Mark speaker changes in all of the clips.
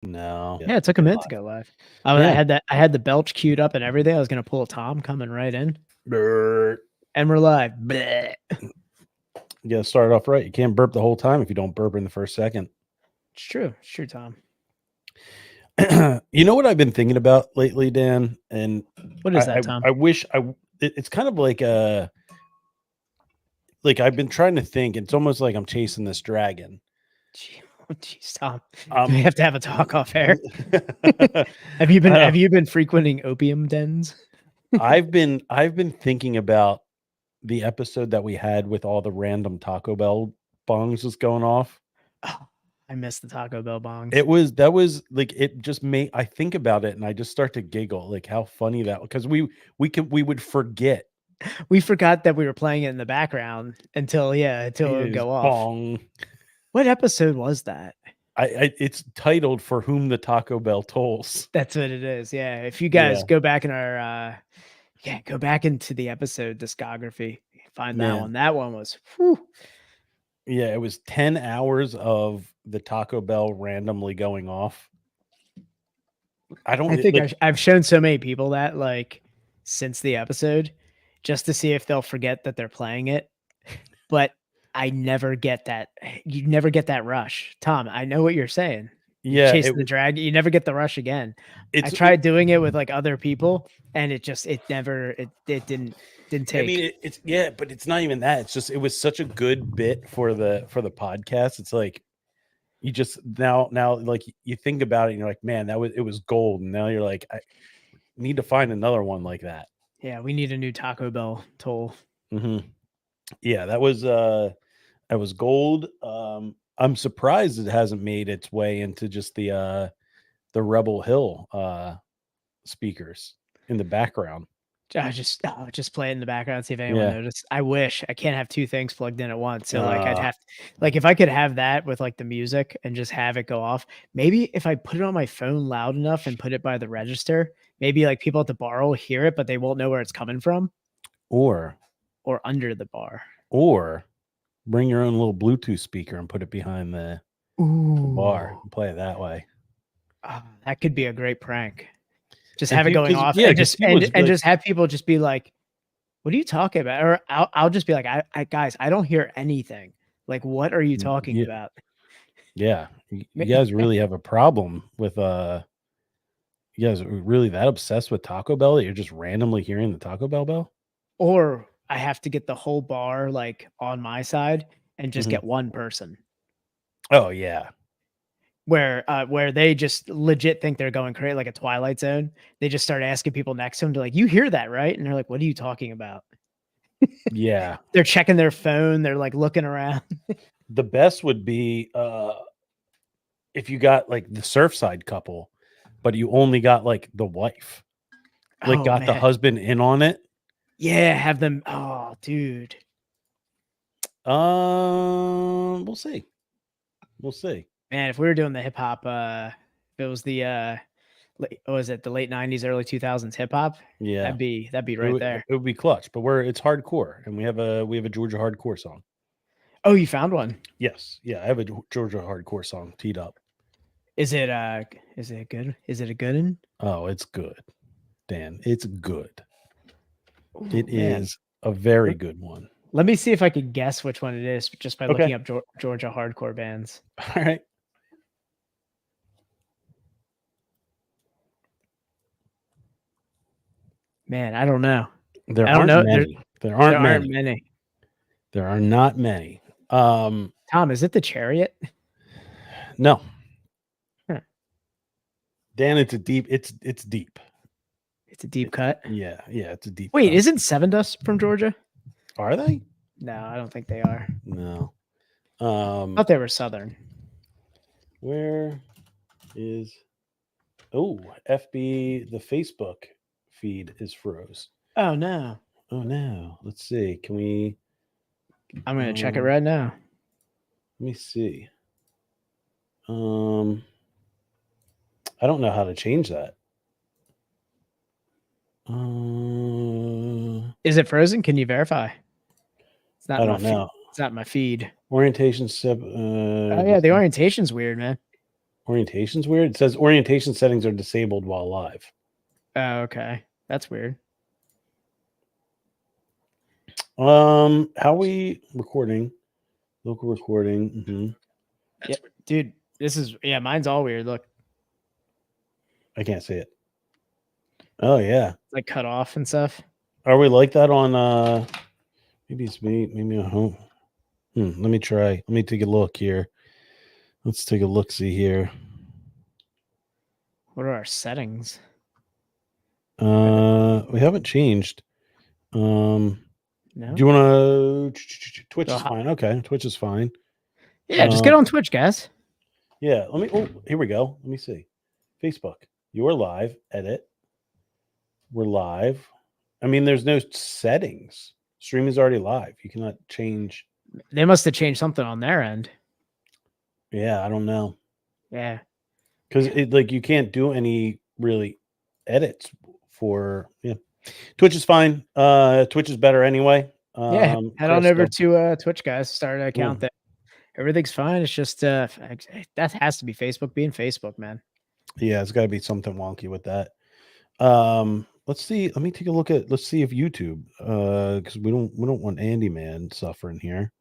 Speaker 1: No.
Speaker 2: Yeah, it took a minute to go live. I had the belch queued up and everything. I was gonna pull a Tom coming right in. And we're live. Bleh.
Speaker 1: You gotta start off right. You can't burp the whole time if you don't burp in the first second.
Speaker 2: It's true. It's true, Tom.
Speaker 1: You know what I've been thinking about lately, Dan? And
Speaker 2: What is that, Tom?
Speaker 1: I wish it's kind of like I've been trying to think. It's almost like I'm chasing this dragon.
Speaker 2: Jeez, Tom. Do we have to have a talk off air? Have
Speaker 1: Uh,
Speaker 2: you been frequenting opium dens?
Speaker 1: I've been thinking about the episode that we had with all the random Taco Bell bongs just going off.
Speaker 2: Oh, I missed the Taco Bell bongs.
Speaker 1: That was like, it just made, I think about it and I just start to giggle, like how funny that, because we would forget.
Speaker 2: We forgot that we were playing it in the background until it would go off.
Speaker 1: Bong.
Speaker 2: What episode was that?
Speaker 1: It's titled "For Whom the Taco Bell Tolls."
Speaker 2: That's what it is. Yeah. If you guys go back in our go back into the episode discography, find that one. That one was whew.
Speaker 1: Yeah, it was 10 hours of the Taco Bell randomly going off.
Speaker 2: I think I've shown so many people that, like, since the episode, just to see if they'll forget that they're playing it. But I never get that. You never get that rush. Tom, I know what you're saying.
Speaker 1: Yeah.
Speaker 2: Chasing the dragon. You never get the rush again. I tried doing it with like other people and it didn't take.
Speaker 1: I mean, but it's not even that. It's just, it was such a good bit for the podcast. It's like, you just now like you think about it and you're like, man, it was gold. And now you're like, I need to find another one like that.
Speaker 2: Yeah, we need a new Taco Bell toll.
Speaker 1: Mm-hmm. Yeah, that was gold. I'm surprised it hasn't made its way into just the Rebel Hill speakers in the background.
Speaker 2: Just play it in the background, see if anyone noticed. I wish I can't have two things plugged in at once. So like I'd have, like, if I could have that with like the music and just have it go off. Maybe if I put it on my phone loud enough and put it by the register, maybe like people at the bar will hear it, but they won't know where it's coming from. Or under the bar.
Speaker 1: Or bring your own little Bluetooth speaker and put it behind the bar and play it that way.
Speaker 2: That could be a great prank. Just have it going off and just have people just be like, what are you talking about? Or I'll just be like, I guys, I don't hear anything. Like, what are you talking about?
Speaker 1: Yeah. You guys really have a problem with, you guys are really that obsessed with Taco Bell that you're just randomly hearing the Taco Bell bell?
Speaker 2: Or I have to get the whole bar like on my side and just get one person.
Speaker 1: Oh yeah.
Speaker 2: Where they just legit think they're going crazy, like a Twilight Zone. They just start asking people next to them to like, you hear that, right? And they're like, what are you talking about?
Speaker 1: Yeah.
Speaker 2: They're checking their phone. They're like looking around.
Speaker 1: The best would be if you got like the Surfside couple, but you only got like the wife, like the husband in on it.
Speaker 2: Yeah, have them. Oh, dude.
Speaker 1: We'll see.
Speaker 2: Man, if we were doing the hip hop, if it was the was it the late 90s, early 2000s hip hop?
Speaker 1: Yeah,
Speaker 2: that'd be right there.
Speaker 1: It would be clutch, but it's hardcore, and we have a Georgia hardcore song.
Speaker 2: Oh, you found one?
Speaker 1: Yes, yeah, I have a Georgia hardcore song teed up.
Speaker 2: Is it good? Is it a good one?
Speaker 1: Oh, it's good, Dan. It's good. It is a very good one.
Speaker 2: Let me see if I could guess which one it is just by looking up Georgia hardcore bands.
Speaker 1: All right.
Speaker 2: Man, I don't know.
Speaker 1: There aren't many. There aren't many. There are not many.
Speaker 2: Tom, is it the Chariot?
Speaker 1: No. Huh. Dan, it's deep. It's deep.
Speaker 2: It's a deep cut.
Speaker 1: Yeah, it's a deep.
Speaker 2: Wait,
Speaker 1: cut.
Speaker 2: Isn't Seven Dust from Georgia?
Speaker 1: Are they?
Speaker 2: No, I don't think they are.
Speaker 1: No.
Speaker 2: I thought they were Southern.
Speaker 1: Where is? Oh, FB, the Facebook feed is froze.
Speaker 2: Oh no.
Speaker 1: Let's see. Can we?
Speaker 2: I'm gonna check it right now.
Speaker 1: Let me see. I don't know how to change that.
Speaker 2: Is it frozen? Can you verify? It's not.
Speaker 1: I don't know.
Speaker 2: It's not my feed.
Speaker 1: Orientation step.
Speaker 2: Oh yeah, the orientation's weird, man.
Speaker 1: Orientation's weird. It says orientation settings are disabled while live.
Speaker 2: Oh, okay. That's weird.
Speaker 1: How we recording? Local recording.
Speaker 2: Yeah, dude, this is mine's all weird. Look,
Speaker 1: I can't see it. Oh yeah,
Speaker 2: like cut off and stuff.
Speaker 1: are we like that on? Maybe it's me. Maybe at home. Let me try. Let me take a look here. Let's take a look. See here.
Speaker 2: What are our settings?
Speaker 1: We haven't changed.
Speaker 2: No.
Speaker 1: Do you want to? Twitch is fine. Okay, Twitch is fine.
Speaker 2: Yeah, just get on Twitch, guys.
Speaker 1: Yeah, let me. Oh, here we go. Let me see. Facebook. You are live. Edit. We're live. I mean, there's no settings. Stream is already live. You cannot change.
Speaker 2: They must have changed something on their end.
Speaker 1: Yeah, I don't know.
Speaker 2: Yeah,
Speaker 1: because like you can't do any really edits for Twitch is fine. Twitch is better anyway.
Speaker 2: Head on over to Twitch, guys. Start an account there. Everything's fine. It's just that has to be Facebook being Facebook, man.
Speaker 1: Yeah, it's got to be something wonky with that. Let's see. Let me take a look at. Let's see if YouTube, because we don't want Andy Man suffering here.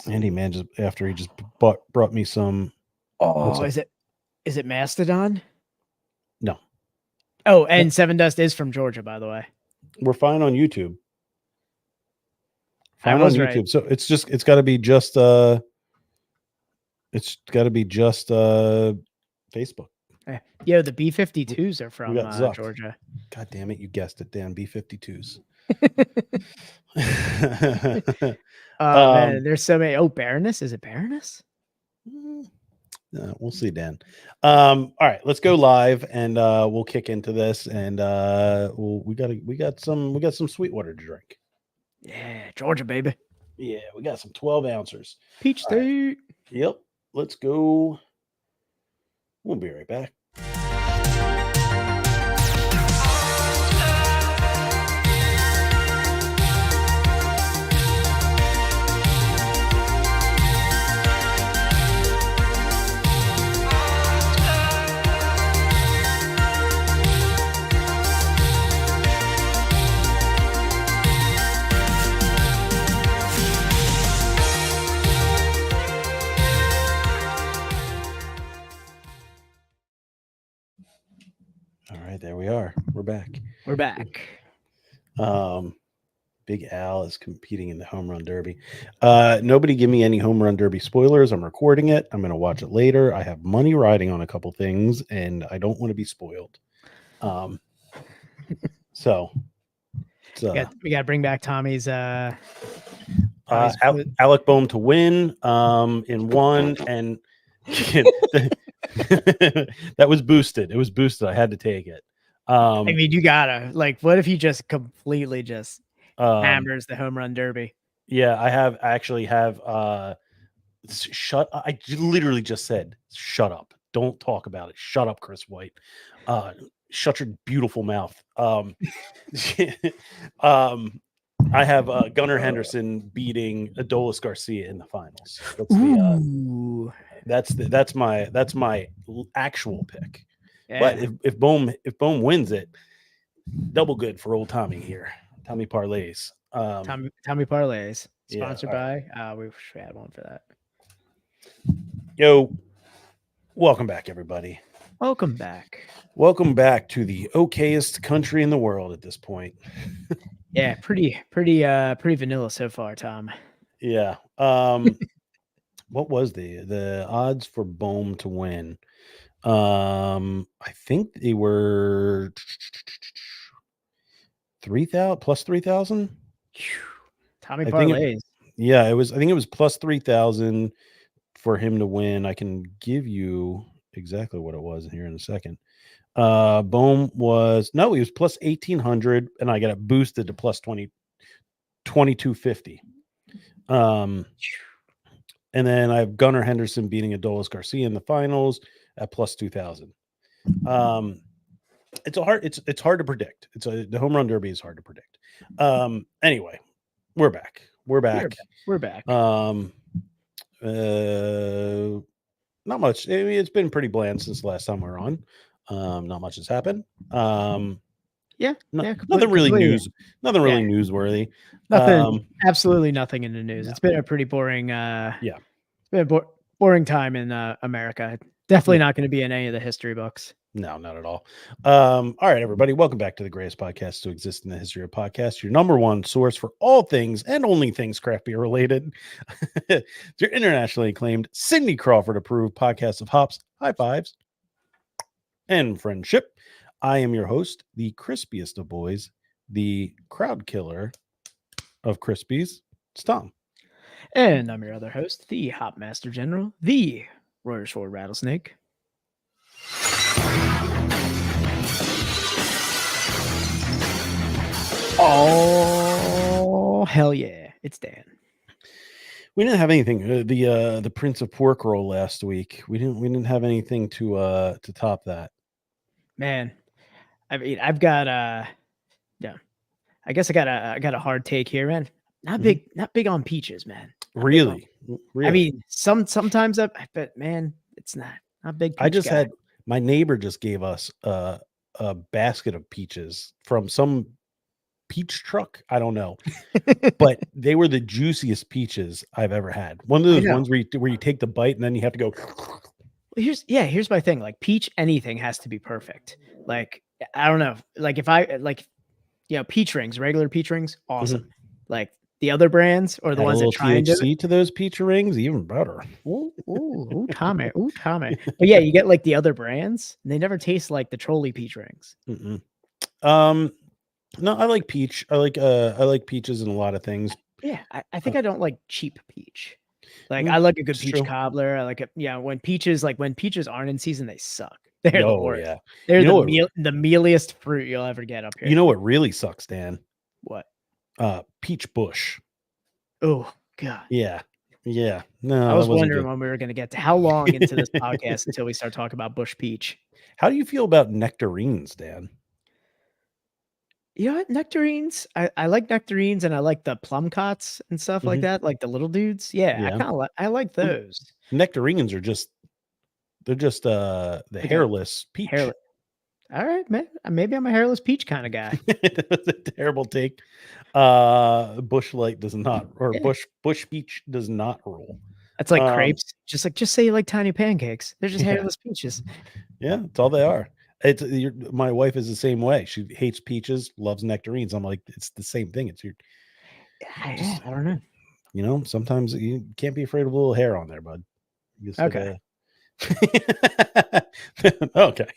Speaker 1: Andy Man just after he just brought me some.
Speaker 2: Oh, is it Mastodon?
Speaker 1: No.
Speaker 2: Oh, and Seven Dust is from Georgia, by the way.
Speaker 1: We're fine on YouTube.
Speaker 2: Fine on YouTube.
Speaker 1: Right. So it's got to be just Facebook.
Speaker 2: Yo, the B-52s are from Georgia.
Speaker 1: God damn it, you guessed it, Dan. B-52s.
Speaker 2: Man, there's so many. Oh, Baroness? Is it Baroness?
Speaker 1: We'll see, Dan. All right, let's go live and we'll kick into this and we got some Sweetwater to drink.
Speaker 2: Yeah, Georgia, baby.
Speaker 1: Yeah, we got some 12 ounces.
Speaker 2: Peach State.
Speaker 1: Right. Yep. Let's go. We'll be right back. All right, there we are. We're back. Big Al is competing in the home run derby. Nobody give me any home run derby spoilers. I'm recording it. I'm going to watch it later. I have money riding on a couple things, and I don't want to be spoiled. So we
Speaker 2: got to bring back Tommy's.
Speaker 1: Alec Boehm to win in one, and that was boosted. It was boosted. I had to take it.
Speaker 2: I mean, you gotta what if he just completely just hammers the home run derby?
Speaker 1: Yeah, I actually have shut. I literally just said, "Shut up! Don't talk about it. Shut up, Chris White. Shut your beautiful mouth." I have Gunnar Henderson beating Adolis Garcia in the finals. That's my actual pick. Yeah. But if Boehm wins it, double good for old Tommy here. Tommy parlays.
Speaker 2: Tommy parlays sponsored by. We should add one for that.
Speaker 1: Yo, welcome back, everybody.
Speaker 2: Welcome back
Speaker 1: to the okayest country in the world at this point.
Speaker 2: Yeah, pretty vanilla so far, Tom.
Speaker 1: Yeah. What was the odds for Boehm to win? I think they were 3,000 plus 3,000.
Speaker 2: Tommy parlays.
Speaker 1: I think it was plus 3,000 for him to win. I can give you exactly what it was here in a second. Boehm he was plus 1,800, and I got it boosted to plus 2250. And then I have Gunnar Henderson beating Adolis Garcia in the finals at plus 2,000. It's hard to predict. The home run derby is hard to predict. Anyway, we're back. Not much. I mean, it's been pretty bland since the last time we were on. Not much has happened.
Speaker 2: Yeah,
Speaker 1: Nothing really
Speaker 2: completely.
Speaker 1: nothing really newsworthy.
Speaker 2: Nothing, absolutely nothing in the news.
Speaker 1: No.
Speaker 2: It's been a pretty boring.
Speaker 1: Yeah.
Speaker 2: It's been a boring time in America. Definitely not going to be in any of the history books.
Speaker 1: No, not at all. All right, everybody, welcome back to the greatest podcast to exist in the history of podcasts. Your number one source for all things and only things craft beer related. It's your internationally acclaimed, Cindy Crawford approved podcast of hops, high fives, and friendship. I am your host, the crispiest of boys, the crowd killer of Crispies. It's Tom.
Speaker 2: And I'm your other host, the Hop Master General, the Royersford Rattlesnake. Oh, hell yeah. It's Dan.
Speaker 1: We didn't have anything. The Prince of Pork roll last week. We didn't have anything to top that.
Speaker 2: Man, I mean, I've got yeah. I guess I got a hard take here, man. Not big on peaches, man.
Speaker 1: Really?
Speaker 2: I mean, sometimes but man, it's not big.
Speaker 1: I just had my neighbor just gave us a basket of peaches from some peach truck. I don't know, but they were the juiciest peaches I've ever had. One of those ones where you take the bite and then you have to go.
Speaker 2: Well, here's my thing. Like peach, anything has to be perfect. Like I don't know. Like if I like, peach rings, regular peach rings, awesome. Like the other brands or the ones that try and do
Speaker 1: to those peach rings, even better.
Speaker 2: Ooh, Tommy. But yeah, you get like the other brands, and they never taste like the trolley peach rings.
Speaker 1: No, I like peach. I like peaches in a lot of things.
Speaker 2: Yeah, I think I don't like cheap peach. Like I like a good peach cobbler. I like it. Yeah, when peaches aren't in season, they suck. They're the worst. Yeah. They're the mealiest fruit you'll ever get up here.
Speaker 1: You know what really sucks, Dan?
Speaker 2: What?
Speaker 1: Peach bush.
Speaker 2: Oh God.
Speaker 1: Yeah. No,
Speaker 2: I was wondering when we were going to get to how long into this podcast until we start talking about bush peach.
Speaker 1: How do you feel about nectarines, Dan?
Speaker 2: You know what? Nectarines. I like nectarines and I like the plum cots and stuff like that, like the little dudes. Yeah. I like those.
Speaker 1: Nectarines are just the hairless peach.
Speaker 2: All right, man. Maybe I'm a hairless peach kind of guy.
Speaker 1: That's a terrible take. Bush light does not, or bush peach does not rule.
Speaker 2: That's like crepes. Just say you like tiny pancakes. They're just hairless peaches.
Speaker 1: Yeah, that's all they are. My wife is the same way. She hates peaches, loves nectarines. I'm like, it's the same thing. It's your.
Speaker 2: I don't know.
Speaker 1: Sometimes you can't be afraid of a little hair on there, bud.
Speaker 2: Okay.
Speaker 1: Okay.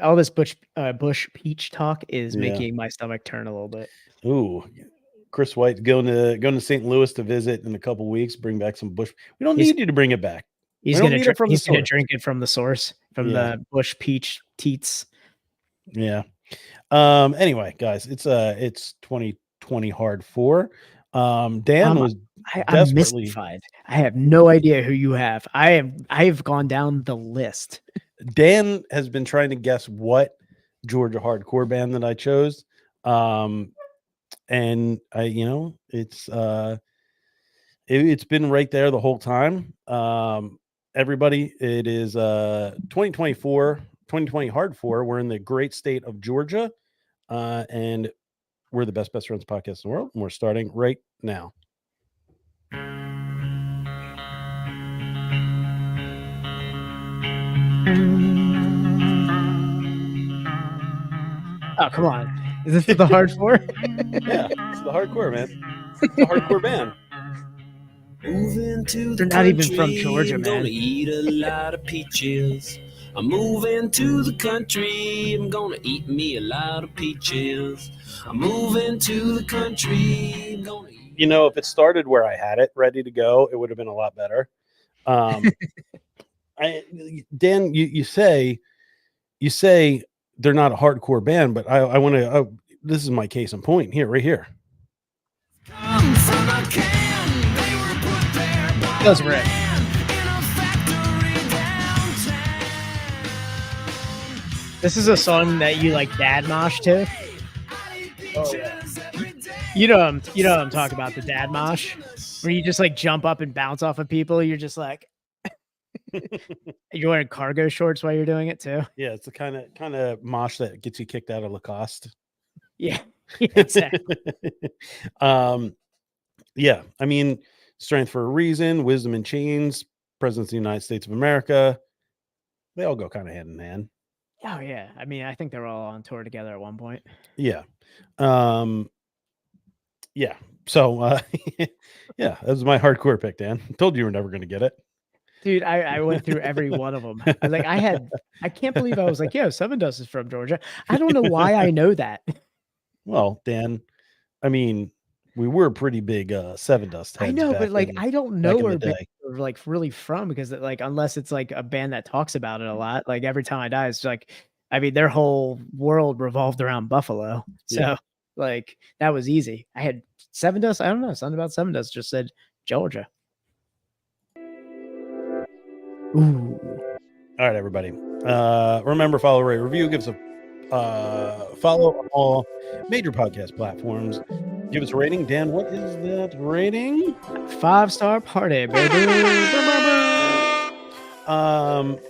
Speaker 2: All this bush peach talk is making my stomach turn a little bit.
Speaker 1: Ooh, Chris White going to St. Louis to visit in a couple weeks. Bring back some bush. We don't need you to bring it back.
Speaker 2: He's gonna drink it from the source, from the bush peach teats.
Speaker 1: Yeah. Anyway, guys, it's 2020 hard 4. Dan was
Speaker 2: I'm mystified. I have no idea who you have. I have gone down the list.
Speaker 1: Dan has been trying to guess what Georgia hardcore band that I chose. And it's been right there the whole time. Everybody, it is 2020 hard 4. We're in the great state of Georgia, and we're the best friends podcast in the world, and we're starting right now.
Speaker 2: Oh, come on. Is this the hard 4?
Speaker 1: Yeah, it's the hardcore, man. It's the hardcore band.
Speaker 2: They're not even from Georgia, man.
Speaker 3: Gonna eat a lot of peaches. I'm moving to the country. I'm gonna eat me a lot of peaches. I'm moving to the country. I'm gonna eat.
Speaker 1: If it started where I had it ready to go, it would have been a lot better. Dan, you say they're not a hardcore band, but I want to. This is my case in point here, right here.
Speaker 2: Does rip. This is a song that you like dad mosh to.
Speaker 1: Oh yeah.
Speaker 2: You know what I'm talking about, the dad mosh. Where you just like jump up and bounce off of people. You're just like, you're wearing cargo shorts while you're doing it too.
Speaker 1: Yeah, it's the kind of mosh that gets you kicked out of Lacoste.
Speaker 2: Yeah, exactly.
Speaker 1: Yeah, I mean, strength for a reason, wisdom in chains, Presidents of the United States of America. They all go kind of hand in hand.
Speaker 2: Oh yeah, I mean, I think they were all on tour together at one point.
Speaker 1: Yeah. Yeah. So yeah, that was my hardcore pick, Dan. Told you were never going to get it.
Speaker 2: Dude, I went through every one of them. I can't believe I was like, yo, Seven Dust is from Georgia. I don't know why I know that.
Speaker 1: Well, Dan, I mean, we were pretty big Seven Dust heads.
Speaker 2: I know, but like, I don't know where
Speaker 1: they
Speaker 2: are like really from because like, unless it's like a band that talks about it a lot, like Every Time I Die, it's like, I mean, their whole world revolved around Buffalo. So like, that was easy. I had Seven Dust. I don't know. Something about Seven Dust just said Georgia. Ooh.
Speaker 1: All right, everybody. Remember, follow, rate, review. Give us a follow on all major podcast platforms. Give us a rating. Dan, what is that rating?
Speaker 2: 5-star party, baby.
Speaker 1: And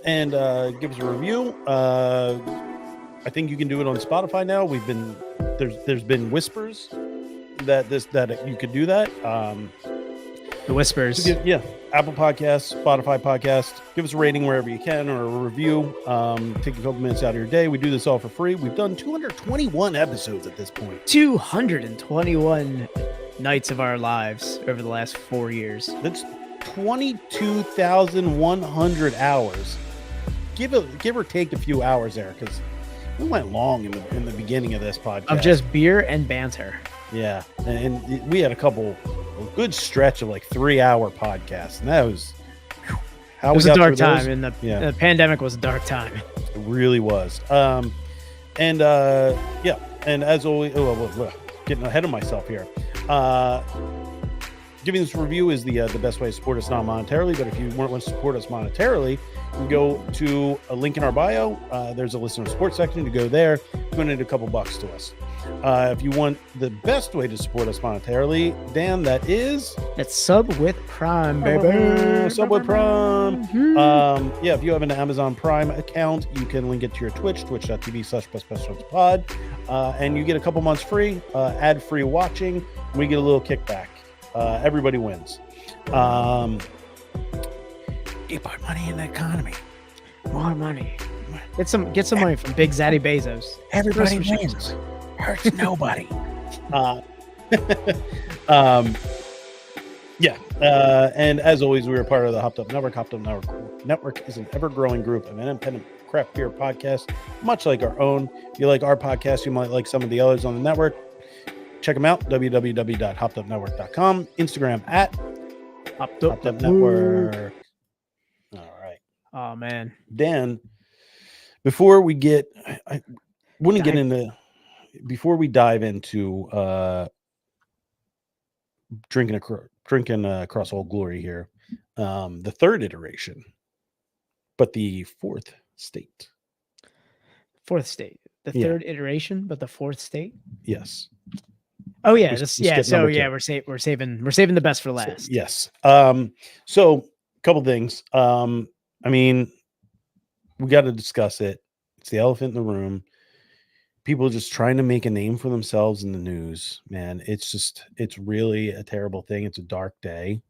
Speaker 1: give us a review. I think you can do it on Spotify now. There's been whispers that you could do that.
Speaker 2: The whispers.
Speaker 1: Apple Podcasts, Spotify Podcast. Give us a rating wherever you can, or a review. Take a couple minutes out of your day. We do this all for free. We've done 221 episodes at this point.
Speaker 2: 221 nights of our lives over the last 4 years.
Speaker 1: That's 22,100 hours. Give or take a few hours there, because we went long in the beginning of this podcast.
Speaker 2: Of just beer and banter.
Speaker 1: Yeah, and we had a good stretch of like 3-hour podcasts, and that was
Speaker 2: how it was a dark time. And the pandemic was a dark time.
Speaker 1: It really was. And as always, getting ahead of myself here. Giving this review is the best way to support us non-monetarily, but if you want to support us monetarily, you can go to a link in our bio. There's a listener support section. To go there, donate a couple bucks to us. If you want the best way to support us monetarily, Dan, that's
Speaker 2: Sub with Prime, baby.
Speaker 1: Sub with Prime. If you have an Amazon Prime account, you can link it to your twitch.tv/bestpod, and you get a couple months free, ad-free watching. We get a little kickback. Everybody wins. Get more money in the economy.
Speaker 2: More money. Get some money from Big Zaddy Bezos.
Speaker 1: Everybody wins. Hurts nobody. And as always, we are part of the Hopped Up Network. Hopped Up Network is an ever-growing group of independent craft beer podcasts, much like our own. If you like our podcast, you might like some of the others on the network. Check them out, www.hoppedupnetwork.com. Instagram at Hopped Up Network. All right.
Speaker 2: Oh, man.
Speaker 1: Dan, before we dive into drinking across all glory here, the third iteration, but the fourth state.
Speaker 2: Fourth state. The third iteration, but the fourth state?
Speaker 1: Yes.
Speaker 2: Oh yeah, we're saving the best for last.
Speaker 1: Yes. So a couple things. I mean, we got to discuss it. It's the elephant in the room. People just trying to make a name for themselves in the news, man. It's really a terrible thing. It's a dark day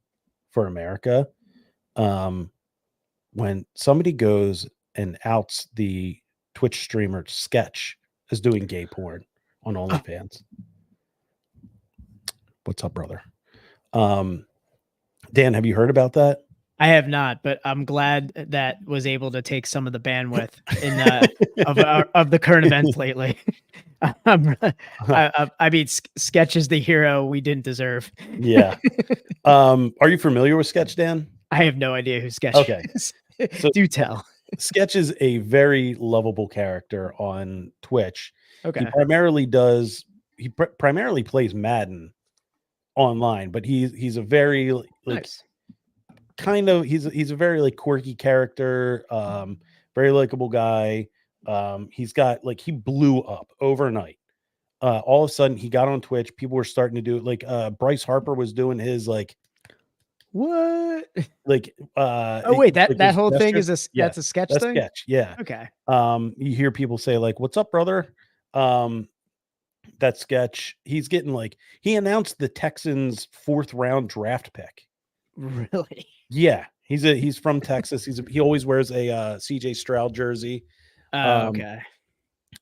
Speaker 1: for America. When somebody goes and outs the Twitch streamer Sketch as doing gay porn on OnlyFans. What's up, brother? Dan, have you heard about that?
Speaker 2: I have not, but I'm glad that was able to take some of the bandwidth of the current events lately. I mean, Sketch is the hero we didn't deserve.
Speaker 1: Yeah. Are you familiar with Sketch, Dan?
Speaker 2: I have no idea who Sketch is. So do tell.
Speaker 1: Sketch is a very lovable character on Twitch.
Speaker 2: Okay.
Speaker 1: He primarily plays Madden online, but he's a very
Speaker 2: nice.
Speaker 1: He's a very like quirky character, very likable guy. He's got he blew up overnight. All of a sudden he got on Twitch. People were starting to do it. Bryce Harper was doing his
Speaker 2: What?
Speaker 1: Like,
Speaker 2: Oh wait,
Speaker 1: like
Speaker 2: that
Speaker 1: his
Speaker 2: whole thing
Speaker 1: gestures.
Speaker 2: is
Speaker 1: Yeah,
Speaker 2: that's a sketch
Speaker 1: that's
Speaker 2: thing?
Speaker 1: sketch. Yeah.
Speaker 2: Okay.
Speaker 1: You hear people say like, "What's up, brother?" Um, that sketch. He's getting like he announced the Texans' 4th round draft pick.
Speaker 2: Really?
Speaker 1: Yeah, he's from Texas. He always wears a CJ Stroud jersey.
Speaker 2: Oh,
Speaker 1: Um,
Speaker 2: okay.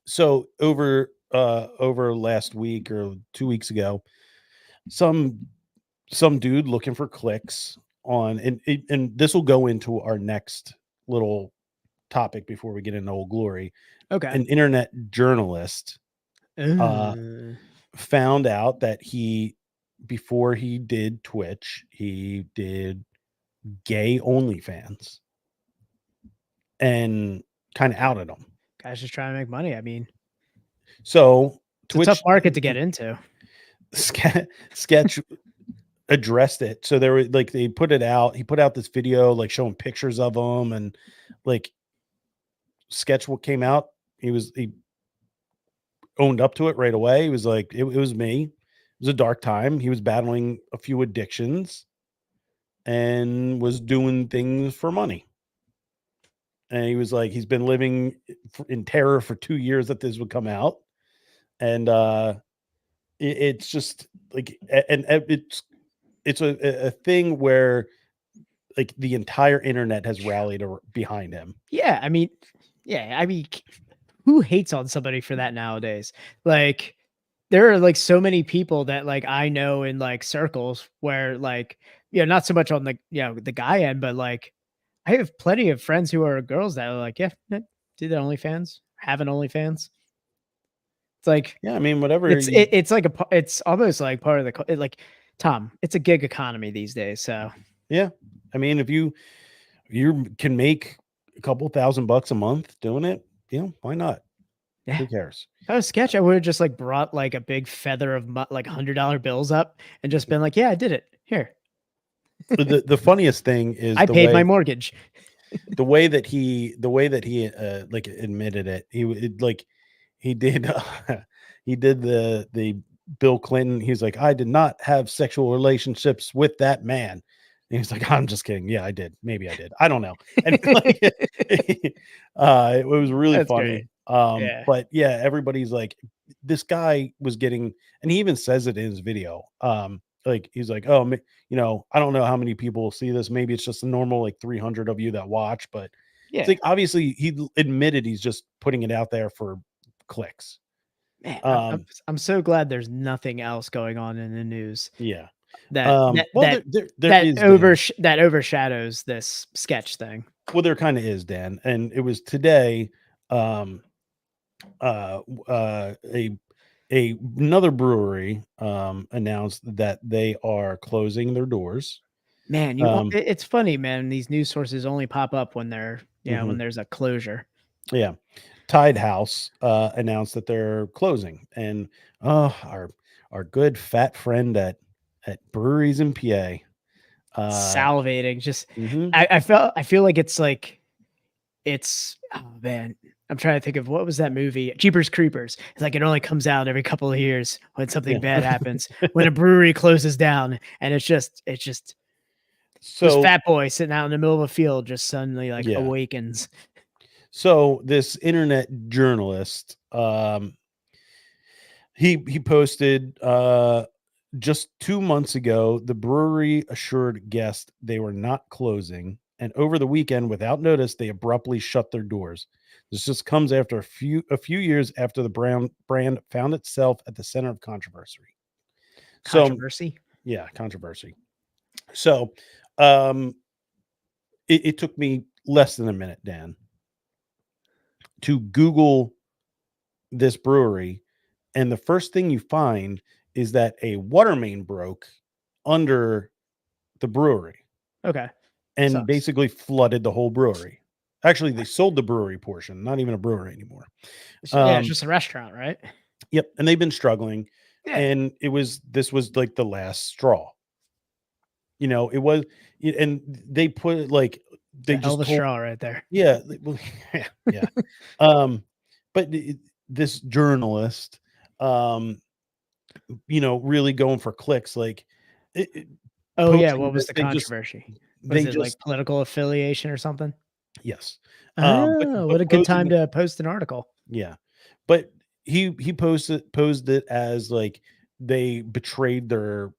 Speaker 1: so over last week or 2 weeks ago, some dude looking for clicks on and this will go into our next little topic before we get into Old Glory.
Speaker 2: Okay.
Speaker 1: An internet journalist
Speaker 2: Uh,
Speaker 1: found out that before he did Twitch, he did gay OnlyFans and kind of outed them.
Speaker 2: Guys just trying to make money. I mean,
Speaker 1: So
Speaker 2: it's a tough
Speaker 1: Twitch
Speaker 2: market to get into.
Speaker 1: sketch addressed it. So they were like, they put it out. He put out this video like showing pictures of them, and like sketch what came out. He owned up to it right away. He was like, it was me. It was a dark time. He was battling a few addictions and was doing things for money. And he was like, he's been living in terror for 2 years that this would come out. And it's just like, and it's a thing where like the entire internet has rallied behind him.
Speaker 2: Yeah, I mean, who hates on somebody for that nowadays? Like, there are like so many people that like I know in like circles where like, not so much on the the guy end, but like I have plenty of friends who are girls that are like, do the OnlyFans, have an OnlyFans. It's like,
Speaker 1: Yeah, I mean, whatever.
Speaker 2: it's like it's almost like part of the like Tom. It's a gig economy these days, so
Speaker 1: yeah, I mean, if you can make a couple $1,000 a month doing it, why not?
Speaker 2: yeah.
Speaker 1: Who cares?
Speaker 2: If I was sketch, I would have just like brought like a big feather of like $100 bills up and just been like, yeah, I did it. Here,
Speaker 1: The funniest thing is
Speaker 2: I paid my mortgage.
Speaker 1: the way that he like admitted it. He did he did the Bill Clinton. He's like, I did not have sexual relationships with that man. And he's like, I'm just kidding. Yeah, I did. Maybe I did. I don't know. And like, it was really
Speaker 2: That's
Speaker 1: funny.
Speaker 2: great. Yeah.
Speaker 1: But yeah, everybody's like, this guy was getting, and he even says it in his video. Like he's like, oh, I don't know how many people will see this. Maybe it's just a normal like 300 of you that watch, but it's like obviously he admitted he's just putting it out there for clicks.
Speaker 2: Man, I'm so glad there's nothing else going on in the news.
Speaker 1: Yeah.
Speaker 2: That overshadows this sketch thing.
Speaker 1: Well, there kind of is, Dan, and it was today. Another brewery announced that they are closing their doors.
Speaker 2: Man, it's funny, man. These news sources only pop up when they're when there's a closure.
Speaker 1: Yeah. Tide House announced that they're closing, and our good fat friend at breweries in PA
Speaker 2: salivating. Just I feel like it's oh man. I'm trying to think of what was that movie? Jeepers Creepers. It's like it only comes out every couple of years when something bad happens. When a brewery closes down, and it's just so this fat boy sitting out in the middle of a field just suddenly like awakens.
Speaker 1: So this internet journalist, he posted just 2 months ago, the brewery assured guests they were not closing, and over the weekend, without notice, they abruptly shut their doors. This just comes after a few years after the brand found itself at the center of controversy.
Speaker 2: Controversy?
Speaker 1: Yeah, controversy. So, it took me less than a minute, Dan, to Google this brewery, and the first thing you find is that a water main broke under the brewery.
Speaker 2: Okay.
Speaker 1: And basically flooded the whole brewery. Actually, they sold the brewery portion, not even a brewery anymore.
Speaker 2: Yeah, it's just a restaurant, right?
Speaker 1: Yep. And they've been struggling. Yeah. And this was like the last straw. It was, and they put it like they just
Speaker 2: told, straw right there.
Speaker 1: Yeah. Yeah. But this journalist, really going for clicks, like
Speaker 2: Oh yeah,
Speaker 1: posting
Speaker 2: what was
Speaker 1: this.
Speaker 2: the
Speaker 1: They just
Speaker 2: controversy? Was
Speaker 1: they
Speaker 2: it like
Speaker 1: just
Speaker 2: political affiliation or something?
Speaker 1: yes.
Speaker 2: Oh,
Speaker 1: But
Speaker 2: what a good
Speaker 1: posing
Speaker 2: time to post an article.
Speaker 1: yeah. But he posed it as like they betrayed their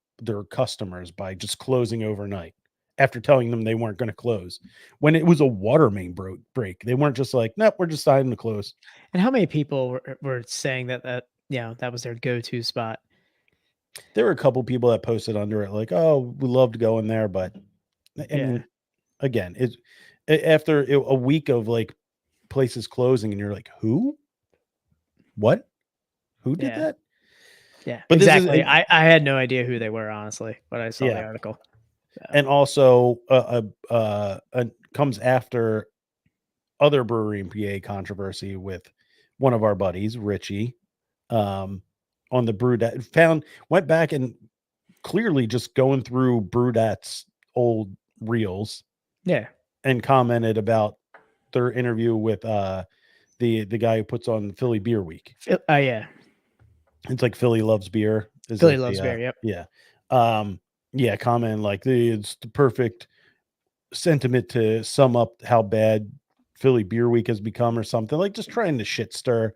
Speaker 1: customers by just closing overnight after telling them they weren't going to close when it was a water main break. They weren't just like, nope, we're just deciding to close.
Speaker 2: And how many people were saying that was their go-to spot?
Speaker 1: There were a couple people that posted under it like, oh, we love to go in there, but I mean, again, it's after a week of like places closing, and you're like, what, who did
Speaker 2: Yeah.
Speaker 1: that?
Speaker 2: Yeah,
Speaker 1: But this is
Speaker 2: exactly. I had no idea who they were, honestly, when I saw the
Speaker 1: yeah,
Speaker 2: article. So,
Speaker 1: and also comes after other brewery and PA controversy with one of our buddies, Richie, on the Brewdat went back and clearly just going through Brewdat's old reels
Speaker 2: yeah.
Speaker 1: and commented about their interview with the guy who puts on Philly Beer Week.
Speaker 2: Yeah.
Speaker 1: It's like Philly Loves Beer. Is
Speaker 2: Philly
Speaker 1: like
Speaker 2: Loves Beer, yep.
Speaker 1: Yeah. Yeah, comment like it's the perfect sentiment to sum up how bad Philly Beer Week has become or something. Like just trying to shit stir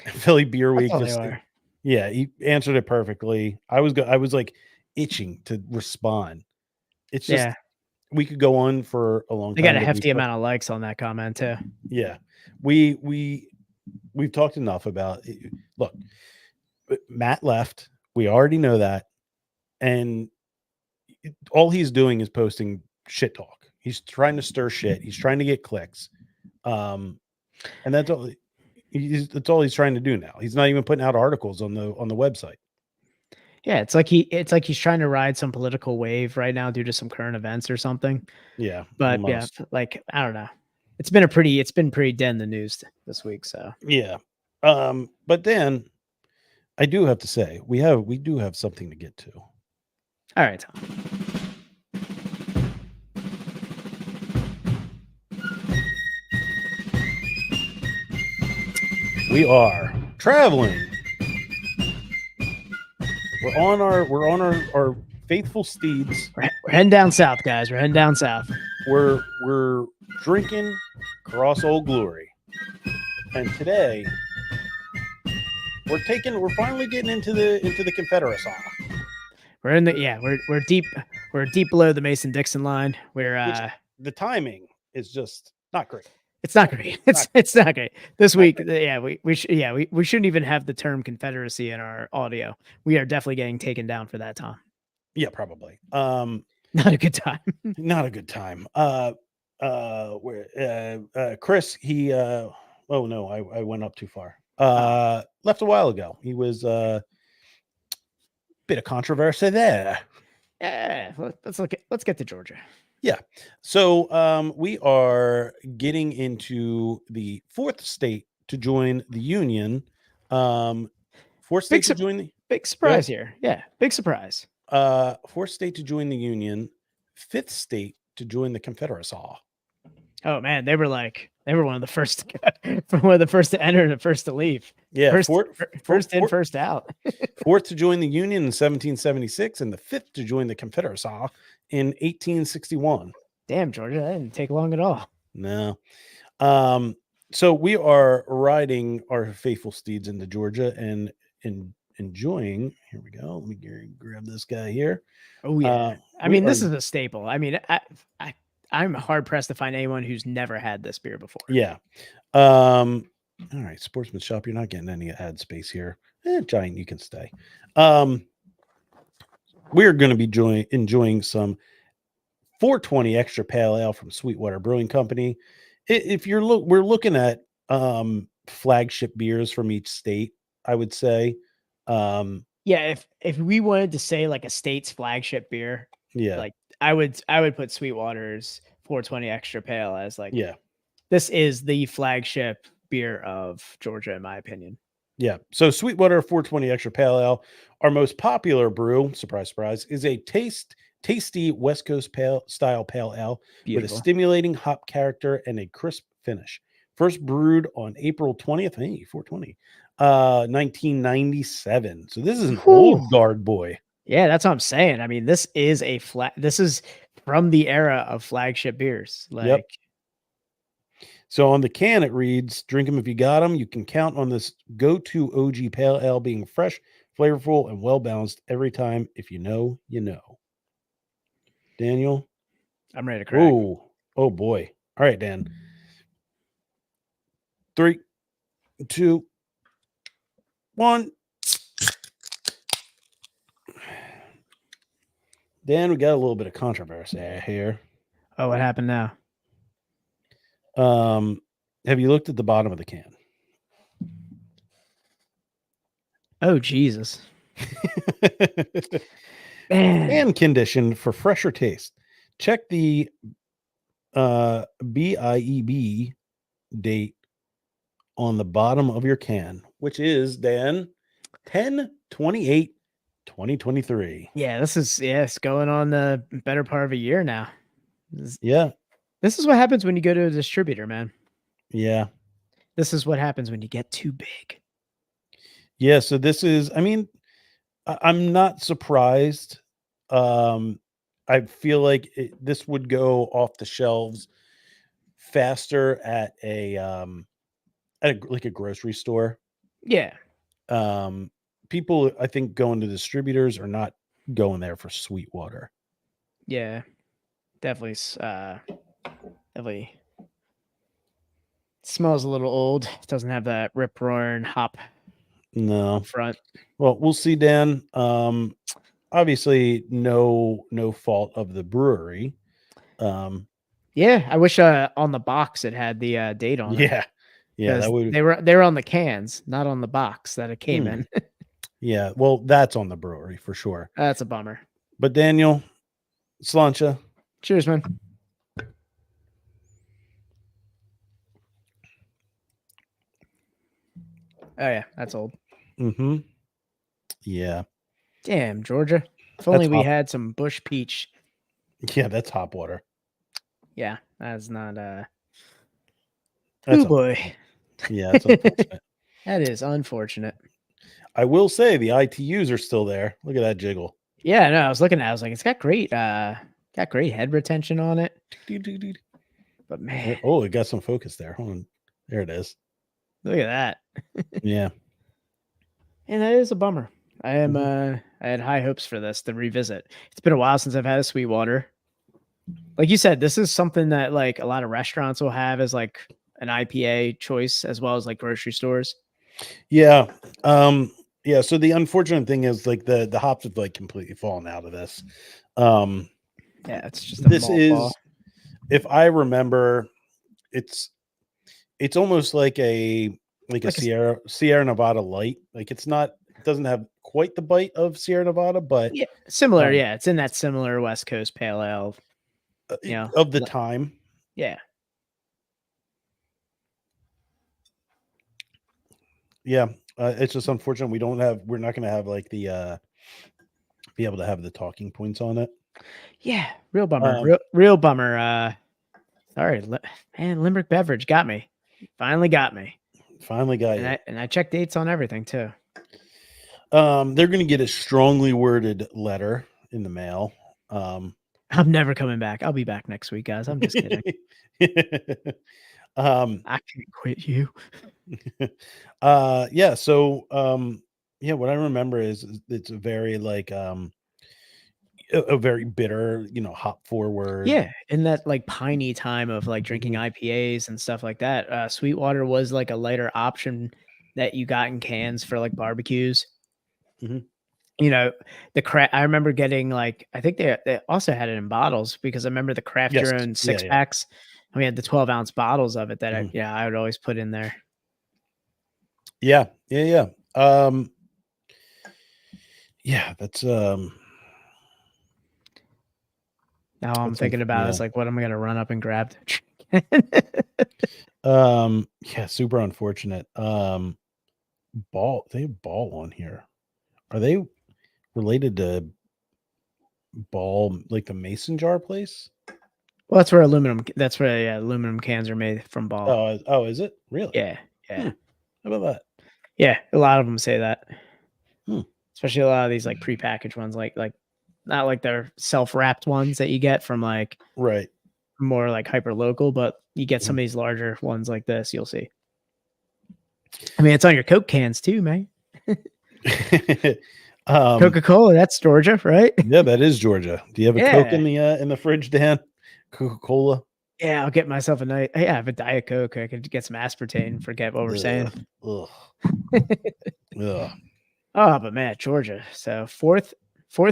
Speaker 1: Philly Beer
Speaker 2: That's
Speaker 1: Week.
Speaker 2: all they
Speaker 1: Just
Speaker 2: are.
Speaker 1: yeah, he answered it perfectly. I was like itching to respond. It's just
Speaker 2: Yeah.
Speaker 1: we could go on for a long
Speaker 2: They
Speaker 1: time.
Speaker 2: got a
Speaker 1: but
Speaker 2: hefty amount of likes on that comment too.
Speaker 1: Yeah. We've talked enough about look, Matt left. We already know that. And all he's doing is posting shit talk. He's trying to stir shit. He's trying to get clicks. And that's all that's all he's trying to do now. He's not even putting out articles on the website.
Speaker 2: Yeah, it's like he's trying to ride some political wave right now due to some current events or something.
Speaker 1: Yeah.
Speaker 2: But
Speaker 1: almost.
Speaker 2: yeah, like I don't know. It's been pretty dead in the news this week. So
Speaker 1: Yeah. But then I do have to say we do have something to get to.
Speaker 2: all right, Tom.
Speaker 1: We are traveling. We're on our faithful steeds.
Speaker 2: We're heading down south, guys. We're heading down south.
Speaker 1: We're drinking across Old Glory. And today we're finally getting into the Confederate song.
Speaker 2: We're in the we're deep below the Mason-Dixon line. We're
Speaker 1: The timing is just not great.
Speaker 2: It's not great. It's not great. This week, we shouldn't even have the term Confederacy in our audio. We are definitely getting taken down for that, Tom.
Speaker 1: Yeah, probably.
Speaker 2: Not a good time.
Speaker 1: Not a good time. Chris, he oh no, I went up too far. Left a while ago. He was bit of controversy there.
Speaker 2: Yeah, let's get to Georgia.
Speaker 1: Yeah. So we are getting into the fourth state to join the Union. Fourth state to join the
Speaker 2: big surprise here. Yeah, big surprise.
Speaker 1: Fourth state to join the Union, fifth state to join the Confederacy.
Speaker 2: Oh man, they were one of the first one of the first to enter and the first to leave.
Speaker 1: Yeah,
Speaker 2: first in, first out.
Speaker 1: Fourth to join the Union in 1776, and the fifth to join the Confederacy in 1861.
Speaker 2: Damn, Georgia, that didn't take long at all.
Speaker 1: No. So we are riding our faithful steeds into Georgia and enjoying. Here we go. Let me grab this guy here.
Speaker 2: Oh yeah. I mean, this is a staple. I mean, I'm hard pressed to find anyone who's never had this beer before.
Speaker 1: Yeah. All right, Sportsman Shop. You're not getting any ad space here. Giant, you can stay. We're going to be enjoying some 420 extra pale ale from Sweetwater Brewing Company. If we're looking at flagship beers from each state, I would say.
Speaker 2: Yeah, if we wanted to say like a state's flagship beer,
Speaker 1: yeah,
Speaker 2: like I would put Sweetwater's 420 extra pale as like,
Speaker 1: yeah,
Speaker 2: this is the flagship beer of Georgia in my opinion.
Speaker 1: Yeah. So Sweetwater 420 extra pale ale, our most popular brew, surprise, surprise, is a tasty West Coast style pale ale with a stimulating hop character and a crisp finish. First brewed on April 20th, 420, 1997. So this is an old guard boy.
Speaker 2: Yeah, that's what I'm saying. I mean, this is this is from the era of flagship beers.
Speaker 1: Yep.
Speaker 2: Like,
Speaker 1: So on the can, it reads, drink them if you got them. You can count on this go-to OG Pale Ale being fresh, flavorful, and well-balanced every time. If you know, you know. Daniel?
Speaker 2: I'm ready to crack.
Speaker 1: Oh boy. All right, Dan. 3, 2, 1. Dan, we got a little bit of controversy here.
Speaker 2: Oh, what happened now?
Speaker 1: Have you looked at the bottom of the can?
Speaker 2: Oh, Jesus. Man.
Speaker 1: And conditioned for fresher taste. Check the BIEB date on the bottom of your can, which is, Dan, 10/28/2023.
Speaker 2: Yeah, it's going on the better part of a year now.
Speaker 1: Yeah.
Speaker 2: This is what happens when you go to a distributor, man.
Speaker 1: Yeah.
Speaker 2: This is what happens when you get too big.
Speaker 1: Yeah. So this is, I mean, I'm not surprised. I feel like this would go off the shelves faster at like a grocery store.
Speaker 2: Yeah.
Speaker 1: People, I think, going to distributors are not going there for Sweetwater.
Speaker 2: Yeah. Definitely smells a little old. Doesn't have that rip roaring hop
Speaker 1: No.
Speaker 2: front.
Speaker 1: Well, we'll see, Dan. Obviously no fault of the brewery.
Speaker 2: Yeah, I wish on the box it had the date on it.
Speaker 1: Yeah, that would.
Speaker 2: They were on the cans, not on the box that it came in.
Speaker 1: Yeah, well, that's on the brewery for sure.
Speaker 2: That's a bummer.
Speaker 1: But Daniel, Slancha.
Speaker 2: Cheers, man. Oh yeah, that's old.
Speaker 1: Mm-hmm. Yeah.
Speaker 2: Damn, Georgia. If only we had some bush peach.
Speaker 1: Yeah, that's hop water.
Speaker 2: Yeah, that's not
Speaker 1: That's
Speaker 2: boy.
Speaker 1: Yeah, that's unfortunate.
Speaker 2: That is unfortunate.
Speaker 1: I will say the ITUs are still there. Look at that jiggle.
Speaker 2: Yeah, no, I was looking at it. I was like, it's got great head retention on it. But man.
Speaker 1: Oh, it got some focus there. Hold on. There it is.
Speaker 2: Look at that.
Speaker 1: Yeah.
Speaker 2: And that is a bummer. I had high hopes for this to revisit. It's been a while since I've had a Sweetwater. Like you said, this is something that like a lot of restaurants will have as like an IPA choice as well as like grocery stores.
Speaker 1: Yeah. Yeah. So the unfortunate thing is like the hops have like completely fallen out of this.
Speaker 2: Yeah, it's just
Speaker 1: this is, if I remember, it's almost like a Sierra Nevada light. Like it doesn't have quite the bite of Sierra Nevada, but
Speaker 2: yeah, similar. Yeah, it's in that similar West Coast pale ale.
Speaker 1: Of the time.
Speaker 2: Yeah.
Speaker 1: Yeah. It's just unfortunate we're not going to have like the be able to have the talking points on it.
Speaker 2: Yeah, real bummer. Real bummer. Sorry, man, Limerick Beverage got me. Finally got me.
Speaker 1: Finally got you.
Speaker 2: And I checked dates on everything too.
Speaker 1: They're going to get a strongly worded letter in the mail.
Speaker 2: I'm never coming back. I'll be back next week, guys. I'm just kidding. I can't quit you.
Speaker 1: Yeah. So, yeah, what I remember is it's a very like, a very bitter, hop forward.
Speaker 2: Yeah. In that like piney time of like drinking IPAs and stuff like that, Sweetwater was like a lighter option that you got in cans for like barbecues.
Speaker 1: Mm-hmm.
Speaker 2: I remember getting like, I think they also had it in bottles because I remember the craft your own 6-packs. And we had the 12-ounce bottles of it that I would always put in there.
Speaker 1: Yeah. Yeah. Yeah. That's,
Speaker 2: now all I'm thinking about is like, what am I going to run up and grab?
Speaker 1: Yeah, super unfortunate. Ball, they have Ball on here. Are they related to Ball, like the mason jar place?
Speaker 2: Well, that's where aluminum cans are made from Ball.
Speaker 1: Oh, is it really?
Speaker 2: Yeah.
Speaker 1: How about that?
Speaker 2: Yeah, a lot of them say that. especially a lot of these like prepackaged ones, like not like their self-wrapped ones that you get from like
Speaker 1: Right.
Speaker 2: more like hyper local, but you get some of these larger ones like this. You'll see. I mean, it's on your Coke cans too, man. Coca-Cola, that's Georgia, right?
Speaker 1: Yeah, that is Georgia. Do you have a Coke in the fridge, Dan? Coca-Cola.
Speaker 2: Yeah, I'll get myself a nice. Yeah, I have a Diet Coke. I could get some aspartame. Forget what we're saying.
Speaker 1: Ugh.
Speaker 2: Oh, but man, Georgia. So fourth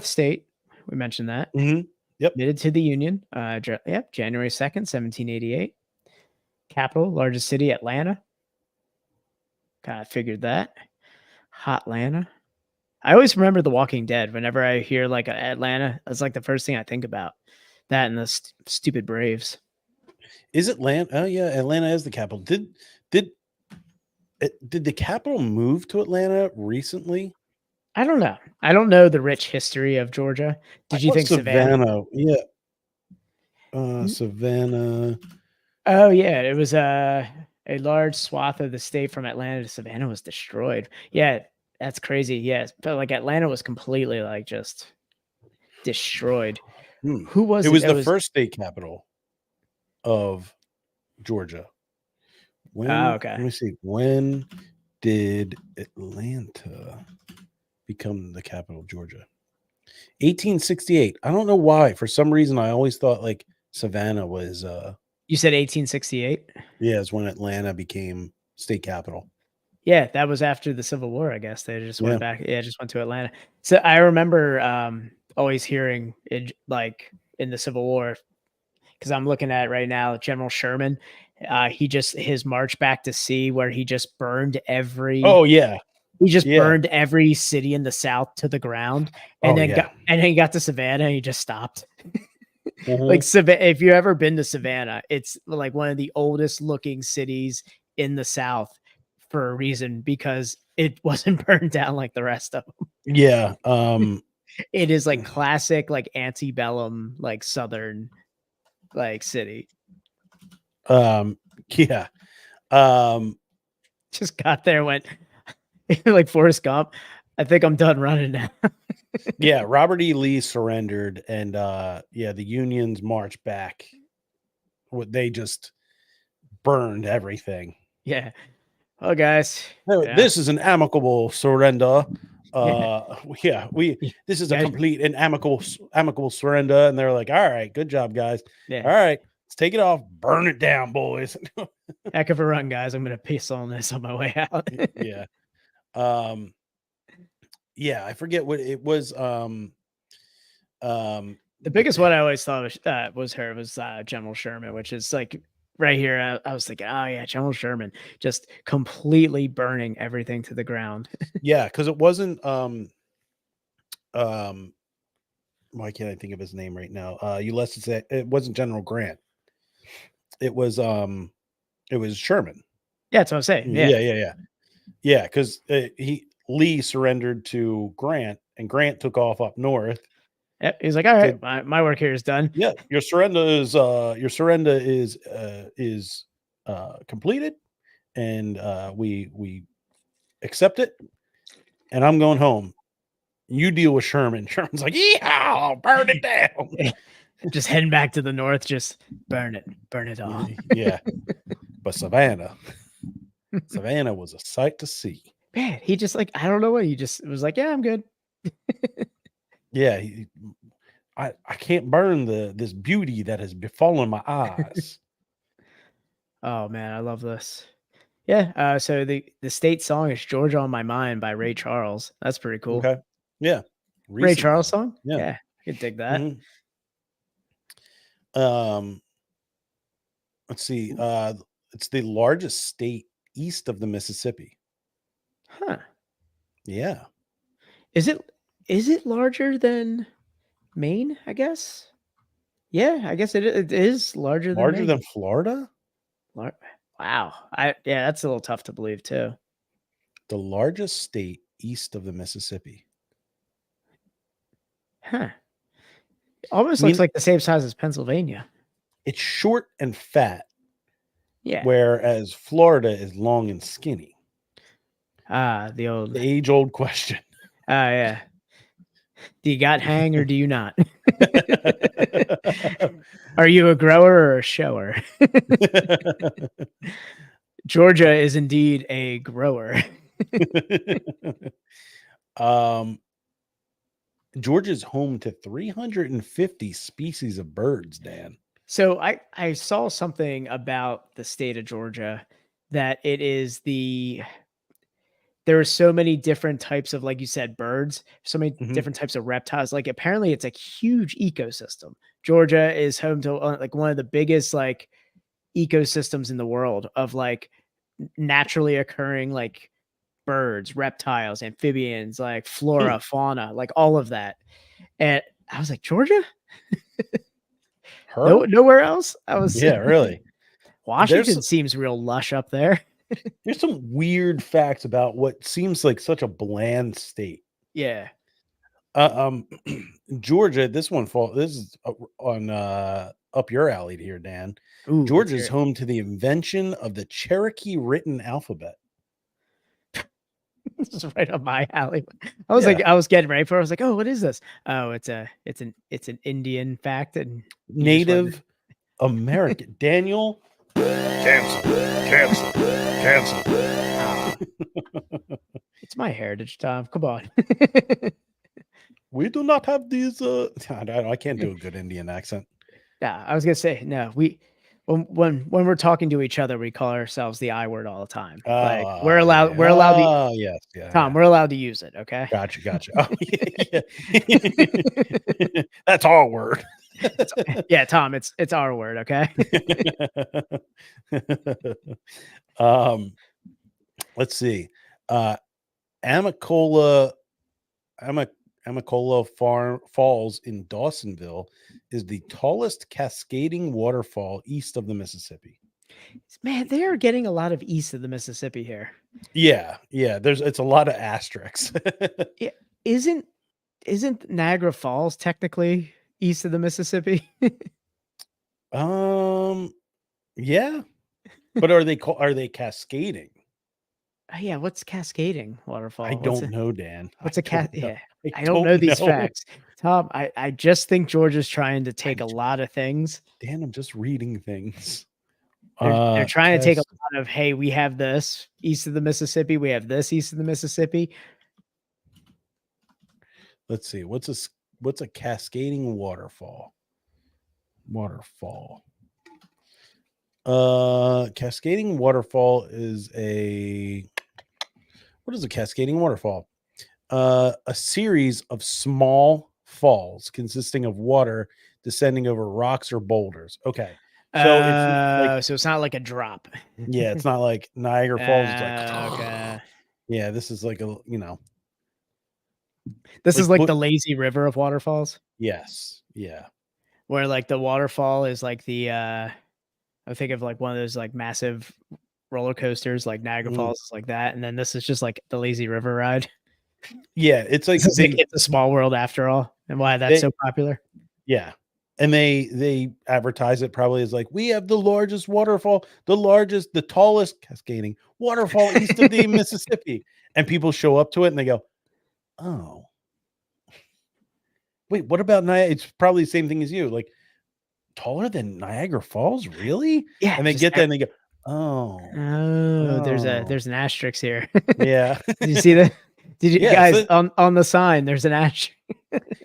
Speaker 2: state. We mentioned that.
Speaker 1: Mm-hmm. Yep.
Speaker 2: Admitted to the Union. January 2nd, 1788. Capital, largest city, Atlanta. Kind of figured that. Hotlanta. I always remember The Walking Dead. Whenever I hear like Atlanta, that's like the first thing I think about. That and the stupid Braves.
Speaker 1: Is Atlanta? Oh yeah, Atlanta is the capital. Did the capital move to Atlanta recently?
Speaker 2: I don't know. I don't know the rich history of Georgia. Did you think Savannah?
Speaker 1: Yeah. Savannah.
Speaker 2: Oh yeah, it was a large swath of the state from Atlanta to Savannah was destroyed. Yeah, that's crazy. Yes, but like Atlanta was completely like just destroyed. Who was it?
Speaker 1: It was the first state capital of Georgia.
Speaker 2: Okay.
Speaker 1: Let me see. When did Atlanta become the capital of Georgia? 1868. I don't know why. For some reason, I always thought like Savannah was.
Speaker 2: You said 1868.
Speaker 1: Yeah, it's when Atlanta became state capital.
Speaker 2: Yeah, that was after the Civil War. I guess they just went back. Yeah, just went to Atlanta. So I remember always hearing it like in the Civil War, because I'm looking at it right now, General Sherman. His march back to sea, where he just burned every.
Speaker 1: Oh yeah.
Speaker 2: He just burned every city in the South to the ground, and then he got to Savannah and he just stopped. Like if you've ever been to Savannah, it's like one of the oldest looking cities in the South for a reason, because it wasn't burned down like the rest of them.
Speaker 1: Yeah.
Speaker 2: It is like classic, like antebellum, like Southern, like city.
Speaker 1: Yeah.
Speaker 2: Just got there, went like Forrest Gump. I think I'm done running now.
Speaker 1: Yeah, Robert E. Lee surrendered, and the Unions marched back. They just burned everything.
Speaker 2: Yeah. Oh, guys,
Speaker 1: this is an amicable surrender. This is a complete and amicable surrender. And they're like, all right, good job, guys.
Speaker 2: Yeah.
Speaker 1: All right, let's take it off, burn it down, boys.
Speaker 2: Heck of a run, guys. I'm gonna piss on this on my way out.
Speaker 1: Yeah. Yeah, I forget what it was.
Speaker 2: The biggest one I always thought was General Sherman, which is like right here. I was thinking, oh yeah, General Sherman just completely burning everything to the ground.
Speaker 1: Yeah, because it wasn't why can't I think of his name right now? Ulysses. It wasn't General Grant. It was Sherman.
Speaker 2: Yeah, that's what I'm saying.
Speaker 1: Yeah, because Lee surrendered to Grant, and Grant took off up north.
Speaker 2: He's like, all right, my work here is done.
Speaker 1: Yeah, your surrender is completed, and we accept it, and I'm going home. You deal with Sherman. Sherman's like, yeah, I'll burn it down.
Speaker 2: Just heading back to the north, just burn it all.
Speaker 1: Yeah, but Savannah was a sight to see.
Speaker 2: Man, he just like, I don't know what, he just was like, yeah, I'm good.
Speaker 1: Yeah, I can't burn this beauty that has befallen my eyes.
Speaker 2: Oh man, I love this. Yeah, so the state song is Georgia on My Mind by Ray Charles. That's pretty cool.
Speaker 1: Okay. Yeah.
Speaker 2: Ray Charles song?
Speaker 1: Yeah.
Speaker 2: I could dig that.
Speaker 1: Mm-hmm. Let's see. It's the largest state east of the Mississippi.
Speaker 2: Huh.
Speaker 1: Yeah.
Speaker 2: Is it larger than Maine, I guess? Yeah, I guess it is larger
Speaker 1: than Florida?
Speaker 2: Wow. That's a little tough to believe too.
Speaker 1: The largest state east of the Mississippi.
Speaker 2: Huh. Almost looks like the same size as Pennsylvania.
Speaker 1: It's short and fat.
Speaker 2: Yeah.
Speaker 1: Whereas Florida is long and skinny.
Speaker 2: The
Speaker 1: age-old question.
Speaker 2: Yeah. Do you got hang or do you not? Are you a grower or a shower? Georgia is indeed a grower.
Speaker 1: Georgia's home to 350 species of birds, Dan.
Speaker 2: So I saw something about the state of Georgia that it is there are so many different types of, like you said, birds, so many
Speaker 1: Mhm.
Speaker 2: different types of reptiles. Like apparently it's a huge ecosystem. Georgia is home to like one of the biggest like ecosystems in the world of like naturally occurring like birds, reptiles, amphibians, like flora, fauna, like all of that. And I was like, Georgia?
Speaker 1: Her?
Speaker 2: Nowhere else? I was
Speaker 1: Yeah, really.
Speaker 2: Washington seems real lush up there.
Speaker 1: There's some weird facts about what seems like such a bland state.
Speaker 2: Yeah.
Speaker 1: Georgia, this is on up your alley here, Dan.
Speaker 2: Ooh,
Speaker 1: Georgia's home to the invention of the Cherokee written alphabet.
Speaker 2: This is right up my alley. I was like, I was getting ready for it. I was like, oh, what is this? Oh, it's an Indian fact and
Speaker 1: Native American. Daniel, cancel.
Speaker 2: It's my heritage, Tom. Come on.
Speaker 1: We do not have these. I can't do a good Indian accent.
Speaker 2: Yeah, I was gonna say no. When we're talking to each other, we call ourselves the I word all the time. Like we're allowed.
Speaker 1: Yeah.
Speaker 2: We're allowed to.
Speaker 1: Oh, yes, yeah.
Speaker 2: Tom,
Speaker 1: yeah.
Speaker 2: we're allowed to use it. Okay.
Speaker 1: Gotcha. Oh, yeah. That's our word.
Speaker 2: Yeah, Tom, it's our word. Okay.
Speaker 1: Let's see. Amicola Falls in Dawsonville is the tallest cascading waterfall east of the Mississippi.
Speaker 2: Man, they are getting a lot of east of the Mississippi here.
Speaker 1: Yeah. It's a lot of asterisks.
Speaker 2: Yeah, isn't Niagara Falls technically east of the Mississippi?
Speaker 1: Yeah, but are they cascading?
Speaker 2: Yeah, what's cascading waterfall?
Speaker 1: I don't know, Dan.
Speaker 2: What's a cat? Yeah,
Speaker 1: I
Speaker 2: don't know these facts. Tom, I just think Georgia's trying to take a lot of things.
Speaker 1: Dan, I'm just reading things.
Speaker 2: They're trying to take a lot of, hey, we have this east of the Mississippi. We have this east of the Mississippi.
Speaker 1: Let's see. What's a cascading waterfall? Cascading waterfall is what is a cascading waterfall? A series of small falls consisting of water descending over rocks or boulders. Okay. So
Speaker 2: it's not like a drop.
Speaker 1: Yeah, it's not like Niagara Falls. It's like,
Speaker 2: okay.
Speaker 1: Yeah, this is like
Speaker 2: this is like the lazy river of waterfalls.
Speaker 1: Yes. Yeah.
Speaker 2: Where like the waterfall is like I think of like one of those like massive roller coasters, like Niagara Falls is like that, and then this is just like the lazy river ride.
Speaker 1: Yeah, it's like
Speaker 2: it's a small world after all, and why that's so popular.
Speaker 1: Yeah. And they advertise it probably as like, we have the largest waterfall, the tallest cascading waterfall east of the Mississippi. And people show up to it and they go, oh, wait, what about Niagara? It's probably the same thing as you, like taller than Niagara Falls, really?
Speaker 2: Yeah.
Speaker 1: And they get there and they go, oh,
Speaker 2: there's an asterisk here.
Speaker 1: Yeah.
Speaker 2: Did you see that? Did you guys on the sign? There's an asterisk.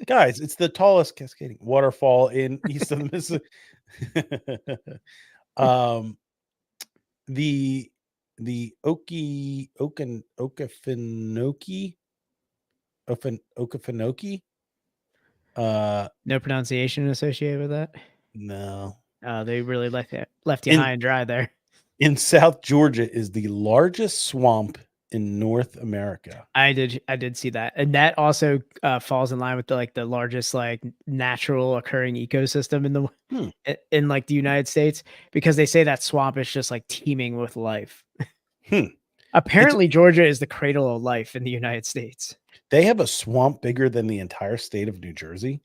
Speaker 1: Guys, it's the tallest cascading waterfall in east of the Mississippi. The Okefenokee.
Speaker 2: No pronunciation associated with that.
Speaker 1: No.
Speaker 2: They really left you high and dry there.
Speaker 1: In South Georgia is the largest swamp in North America.
Speaker 2: I did see that, and that also falls in line with the largest like natural occurring ecosystem in like the United States, because they say that swamp is just like teeming with life. Apparently, Georgia is the cradle of life in the United States.
Speaker 1: They have a swamp bigger than the entire state of New Jersey.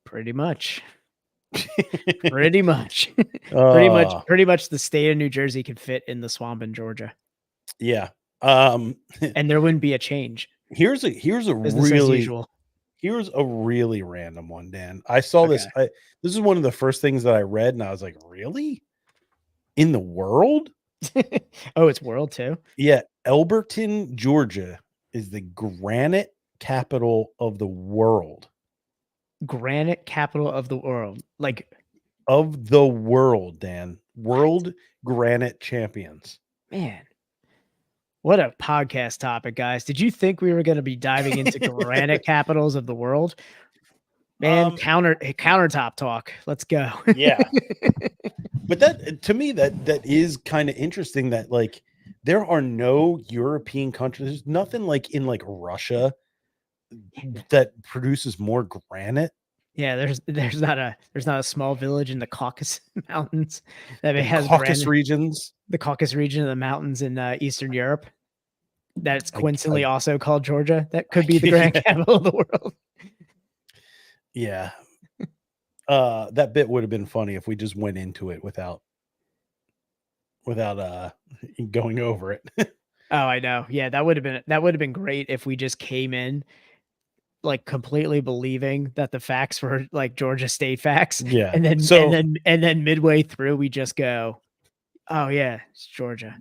Speaker 2: Pretty much. Pretty much. Pretty much the state of New Jersey can fit in the swamp in Georgia.
Speaker 1: Yeah.
Speaker 2: And there wouldn't be a change.
Speaker 1: Here's a
Speaker 2: Business as usual.
Speaker 1: here's a really random one, Dan. I saw this.
Speaker 2: Okay.
Speaker 1: This is one of the first things that I read, and I was like, really? In the world?
Speaker 2: Oh, it's world too.
Speaker 1: Yeah, Elberton, Georgia is the granite capital of the world.
Speaker 2: Granite capital of the world. Like,
Speaker 1: Of the world, Dan. World granite champions.
Speaker 2: man, what a podcast topic, guys. Did you think we were going to be diving into granite capitals of the world? Man, countertop talk. Let's go.
Speaker 1: Yeah. But that, to me, that is kind of interesting that like there are no European countries. There's nothing like in like Russia that produces more granite.
Speaker 2: Yeah, there's not a small village in the Caucasus Mountains that has
Speaker 1: Caucasus
Speaker 2: granite.
Speaker 1: regions.
Speaker 2: The Caucasus region of the mountains in Eastern Europe. That's coincidentally also called Georgia. That could be the granite capital of the world.
Speaker 1: Yeah. That bit would have been funny if we just went into it without going over it.
Speaker 2: Oh, I know. Yeah, that would have been great if we just came in like completely believing that the facts were like Georgia State facts.
Speaker 1: Yeah.
Speaker 2: And then midway through we just go, oh yeah, it's Georgia.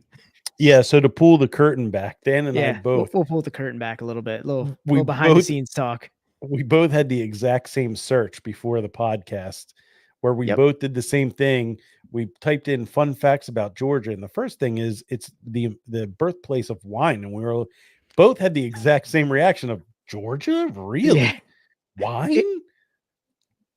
Speaker 1: Yeah, so to pull the curtain back, Dan and I both
Speaker 2: we'll pull the curtain back a little bit. Little behind the scenes talk.
Speaker 1: We both had the exact same search before the podcast where we both did the same thing. We typed in fun facts about Georgia, and the first thing is it's the birthplace of wine, and we were both had the exact same reaction of Georgia, really?
Speaker 2: Yeah.
Speaker 1: Wine?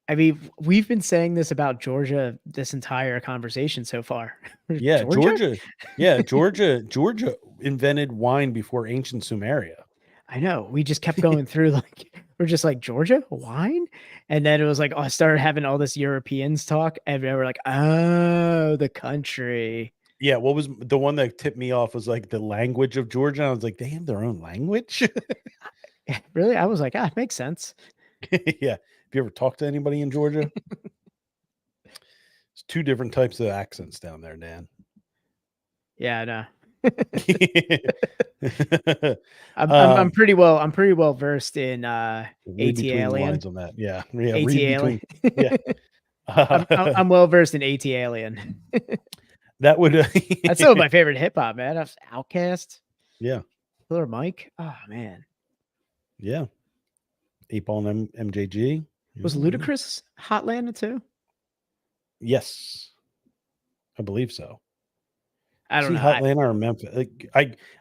Speaker 2: I mean, we've been saying this about Georgia this entire conversation so far.
Speaker 1: Yeah, Georgia. Yeah, Georgia invented wine before ancient Sumeria.
Speaker 2: I know. We just kept going through like we're just like Georgia wine, and then it was like I started having all this Europeans talk, and they were like, "Oh, the country."
Speaker 1: Yeah, what was the one that tipped me off was like the language of Georgia. I was like, they have their own language.
Speaker 2: Really? I was like, it makes sense.
Speaker 1: Yeah. Have you ever talked to anybody in Georgia? It's two different types of accents down there, Dan.
Speaker 2: Yeah, I know. I'm pretty well versed in AT Alien.
Speaker 1: On that. Yeah.
Speaker 2: AT Alien. Yeah. I'm well versed in AT Alien.
Speaker 1: That would
Speaker 2: that's some of my favorite hip hop, man. That's Outkast.
Speaker 1: Yeah.
Speaker 2: Killer Mike. Oh man.
Speaker 1: Yeah. 8-Ball and MJG.
Speaker 2: Was Ludacris Hotlanta too?
Speaker 1: Yes. I believe so.
Speaker 2: I don't know.
Speaker 1: Atlanta or Memphis. Like,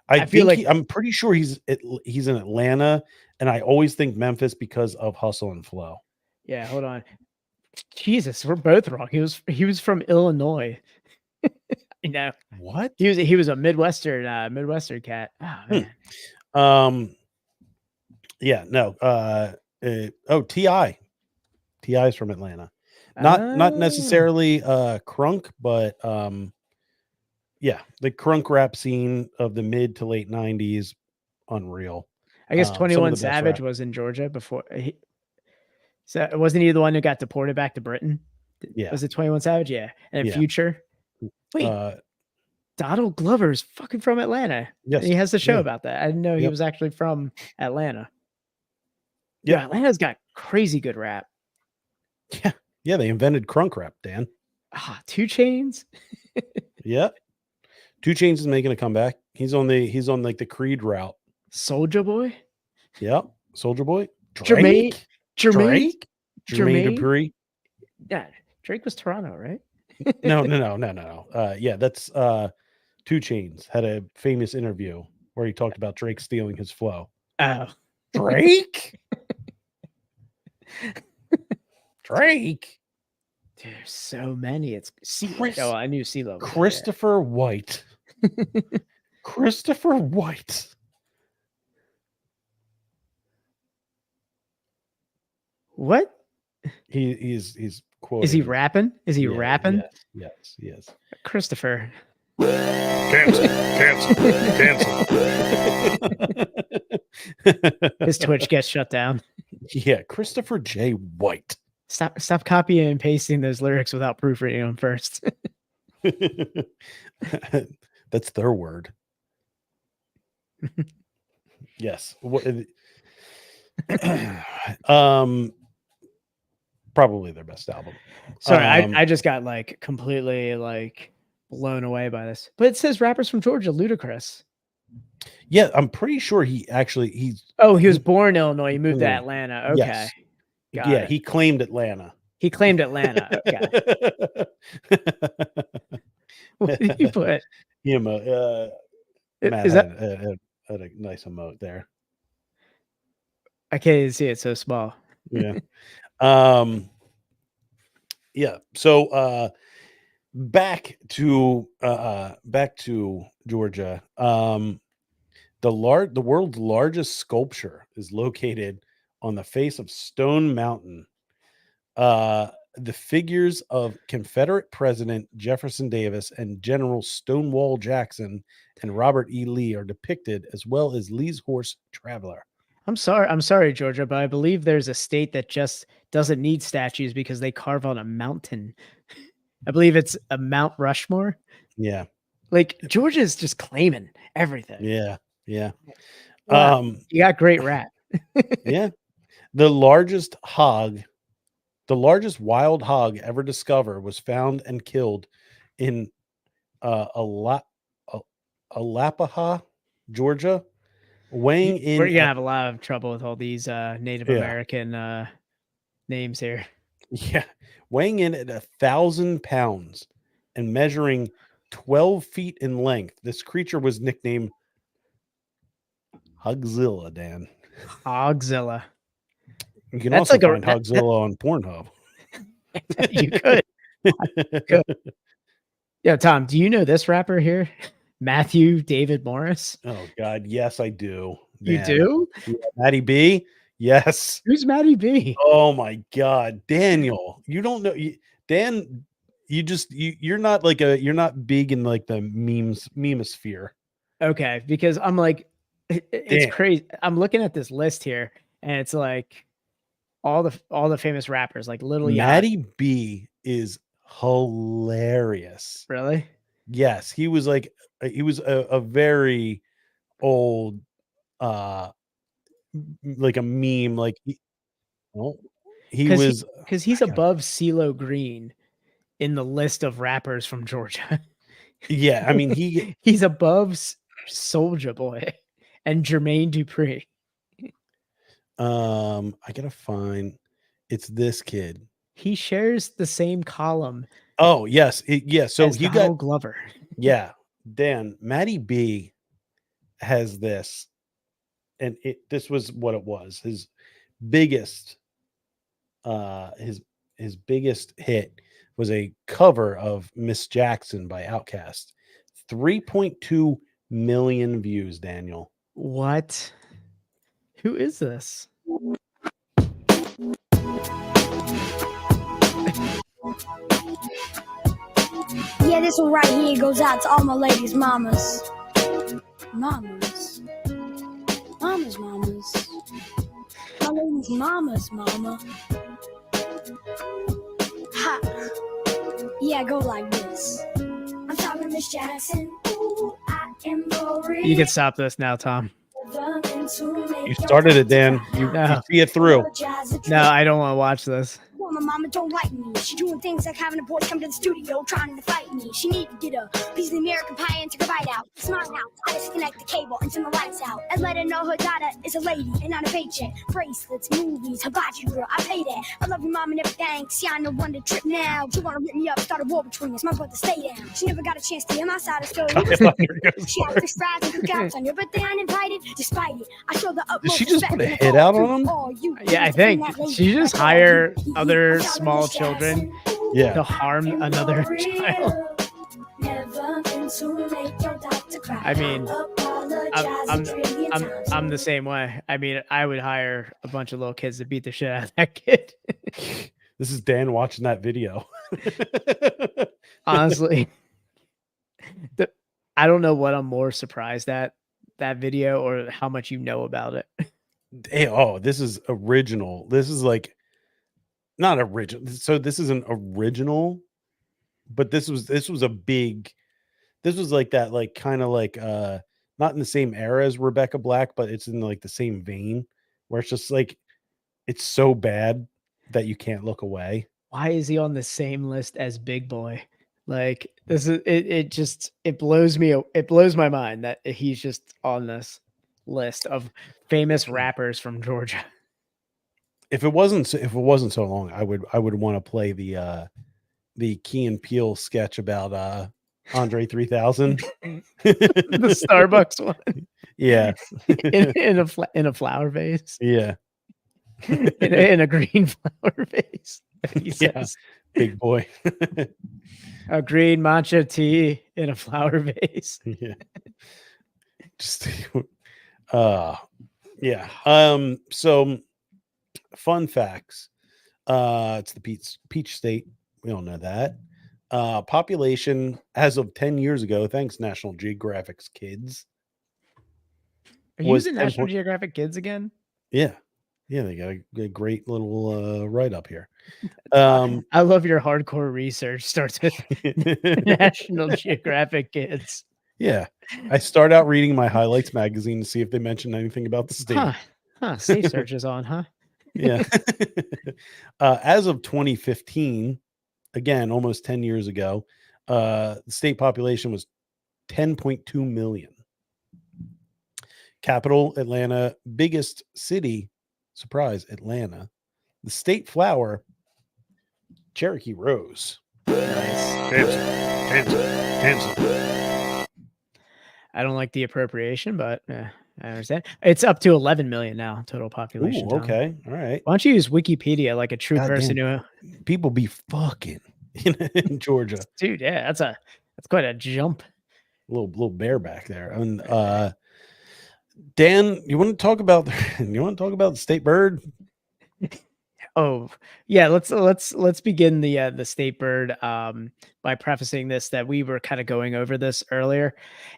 Speaker 1: I feel like I'm pretty sure he's in Atlanta, and I always think Memphis because of Hustle and Flow.
Speaker 2: Yeah, hold on. Jesus, we're both wrong. He was from Illinois. You know
Speaker 1: what?
Speaker 2: He was a Midwestern cat. Oh man.
Speaker 1: Yeah, no. T.I. T.I. is from Atlanta. Not necessarily crunk, but yeah, the crunk rap scene of the mid to late 90s, unreal.
Speaker 2: I guess 21 Savage was in Georgia before. So wasn't he the one who got deported back to Britain?
Speaker 1: Yeah.
Speaker 2: Was it 21 Savage? Yeah. And Future. Wait. Donald Glover's fucking from Atlanta.
Speaker 1: Yes.
Speaker 2: He has the show about that. I didn't know he was actually from Atlanta. Yeah, Atlanta's got crazy good rap.
Speaker 1: Yeah. Yeah, they invented crunk rap, Dan.
Speaker 2: 2 Chainz.
Speaker 1: Yeah. 2 Chainz is making a comeback. He's on like the Creed route.
Speaker 2: Soulja Boy.
Speaker 1: Yeah. Soulja Boy.
Speaker 2: Jermaine
Speaker 1: Dupri.
Speaker 2: Yeah. Drake was Toronto, right?
Speaker 1: No. Yeah, that's 2 Chainz had a famous interview where he talked about Drake stealing his flow.
Speaker 2: Oh.
Speaker 1: Drake? Drake?
Speaker 2: There's so many. It's I knew CeeLo.
Speaker 1: Christopher White. Christopher White.
Speaker 2: What?
Speaker 1: He's quoting.
Speaker 2: Is he rapping? Is he rapping?
Speaker 1: Yes.
Speaker 2: Christopher.
Speaker 3: Cancel.
Speaker 2: His Twitch gets shut down.
Speaker 1: Yeah, Christopher J. White.
Speaker 2: Stop copying and pasting those lyrics without proofreading them first.
Speaker 1: That's their word. Yes. Probably their best album.
Speaker 2: Sorry, I just got like completely like blown away by this. But it says rappers from Georgia, Ludacris.
Speaker 1: Yeah, I'm pretty sure he's
Speaker 2: he was born in Illinois. He moved to Atlanta. Okay.
Speaker 1: Yes.
Speaker 2: Got
Speaker 1: yeah,
Speaker 2: it.
Speaker 1: he claimed Atlanta.
Speaker 2: He claimed Atlanta. Okay. What did you put?
Speaker 1: Matt
Speaker 2: Is
Speaker 1: had,
Speaker 2: that
Speaker 1: had a nice emote there.
Speaker 2: I can't even see it, so small.
Speaker 1: Yeah. Yeah. So back to Georgia. The world's largest sculpture is located on the face of Stone Mountain. The figures of Confederate President Jefferson Davis and General Stonewall Jackson and Robert E. Lee are depicted, as well as Lee's horse Traveler.
Speaker 2: I'm sorry, Georgia, but I believe there's a state that just doesn't need statues because they carve on a mountain. I believe it's a Mount Rushmore.
Speaker 1: Yeah.
Speaker 2: Like Georgia is just claiming everything.
Speaker 1: Yeah. Yeah.
Speaker 2: Wow. You got great rap.
Speaker 1: Yeah. The largest wild hog ever discovered was found and killed in Alapaha, Georgia, weighing in.
Speaker 2: We're gonna have a lot of trouble with all these Native American names here.
Speaker 1: Yeah, weighing in at 1,000 pounds and measuring 12 feet in length. This creature was nicknamed Hogzilla, Dan.
Speaker 2: Hogzilla.
Speaker 1: You can also find Hogzilla on Pornhub.
Speaker 2: You could. Yeah, Tom, do you know this rapper here? Matthew David Morris?
Speaker 1: Oh, God. Yes, I do.
Speaker 2: You do?
Speaker 1: Yeah, Matty B? Yes.
Speaker 2: Who's Matty B?
Speaker 1: Oh, my God. Daniel, you don't know. Dan, you're not like you're not big in like the memosphere.
Speaker 2: Okay, because I'm like, it's crazy. I'm looking at this list here, and it's like all the famous rappers, like Little
Speaker 1: Matty B is hilarious.
Speaker 2: Really?
Speaker 1: Yes, he was like a very old like a meme, like he was
Speaker 2: because he's above CeeLo Green in the list of rappers from Georgia.
Speaker 1: Yeah, I mean
Speaker 2: he's above Soulja Boy and Jermaine Dupri.
Speaker 1: I gotta find it's this kid.
Speaker 2: He shares the same column.
Speaker 1: Oh yes, so he got
Speaker 2: Glover.
Speaker 1: Yeah, Dan, Matty B has this, and this was what it was. His biggest his biggest hit was a cover of Miss Jackson by Outkast. 3.2 million views, Daniel.
Speaker 2: What? Who is this?
Speaker 4: Yeah, this one right here goes out to all my ladies' mamas. Mamas. Mamas, mamas. My ladies' mamas, mama. Ha. Yeah, go like this. I'm talking Miss Jackson. Ooh, I am for
Speaker 2: You can stop this now, Tom.
Speaker 1: You started it, Dan. You see it through.
Speaker 2: No, I don't want to watch this.
Speaker 4: Well, my mama don't like me. She doing things like having a boy come to the studio trying to fight me. She need to get a piece of the American pie and take a bite out. It's my house. I disconnect the cable and turn the lights out and let her know her daughter is a lady and not a paycheck. Bracelets, movies, hibachi girl, I pay that. I love your mom and everything. See, I know one to trip now. She wanna rip me up, start a war between us. My brother, stay down. She never got a chance to hear my side of the story. She had fish fries and cookouts on your birthday uninvited. Despite it, I show the utmost.
Speaker 1: Did she just put a hit out on him?
Speaker 2: Yeah, I think she just hire other small children to harm another child. I mean, I'm the same way. I mean, I would hire a bunch of little kids to beat the shit out of that kid.
Speaker 1: This is Dan watching that video.
Speaker 2: Honestly, I don't know what I'm more surprised at, that video or how much you know about it.
Speaker 1: Hey, oh, this is original. This is like not original. So this is an original, but this was a big. This was like that, like kind of like not in the same era as Rebecca Black, but it's in like the same vein where it's just like it's so bad that you can't look away.
Speaker 2: Why is he on the same list as Big Boy? Like this is it blows my mind that he's just on this list of famous rappers from Georgia.
Speaker 1: If it wasn't so long, I would want to play the Key and Peele sketch about Andre 3000.
Speaker 2: The Starbucks one.
Speaker 1: Yeah.
Speaker 2: in a flower vase.
Speaker 1: Yeah.
Speaker 2: in a green flower vase. He says,
Speaker 1: Big Boy.
Speaker 2: A green matcha tea in a flower vase.
Speaker 1: Yeah. Just yeah. So fun facts. It's the Peach State. We all know that. Population as of 10 years ago, thanks National Geographic's Kids.
Speaker 2: Are you using National Geographic Kids again?
Speaker 1: Yeah. Yeah, they got a great little write up here.
Speaker 2: I love your hardcore research. Starts with National Geographic Kids.
Speaker 1: Yeah. I start out reading my highlights magazine to see if they mention anything about the state.
Speaker 2: Safe search is on, huh?
Speaker 1: Yeah. As of 2015, again, almost 10 years ago, the state population was 10.2 million. Capital, Atlanta. Biggest city, surprise, Atlanta. The state flower, Cherokee Rose.
Speaker 2: Nice.
Speaker 1: Handsome.
Speaker 2: I don't like the appropriation, but I understand. It's up to 11 million now, total population.
Speaker 1: Ooh, okay. All right.
Speaker 2: Why don't you use Wikipedia like a true person who
Speaker 1: people be fucking in Georgia.
Speaker 2: Dude, yeah, that's quite a jump.
Speaker 1: Little bareback there. And Dan, you want to talk about the state bird?
Speaker 2: Oh, yeah, let's begin the state bird by prefacing this that we were kind of going over this earlier,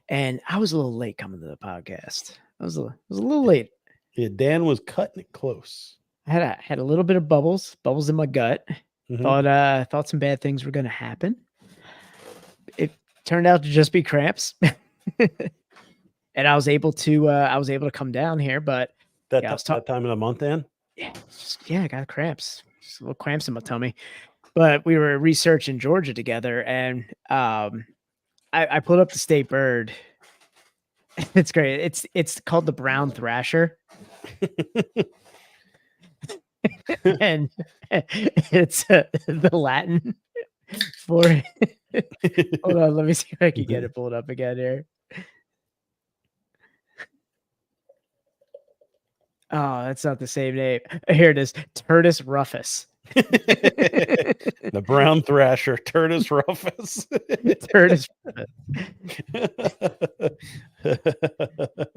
Speaker 2: and I was a little late coming to the podcast. I was a little late.
Speaker 1: Yeah, Dan was cutting it close.
Speaker 2: I had a little bit of bubbles in my gut.
Speaker 1: Mm-hmm.
Speaker 2: Thought some bad things were going to happen. It turned out to just be cramps. And I was able to come down here, but
Speaker 1: that time of the month, Dan?
Speaker 2: Yeah, I got cramps. Just little cramps in my tummy. But we were researching Georgia together, and I pulled up the state bird. It's great. It's called the brown thrasher. And it's the Latin for hold on, let me see if I can get it pulled up again here. Oh, that's not the same name. Here it is. Turdus rufus.
Speaker 1: The brown thrasher, Turdus rufus.
Speaker 2: Turdus rufus.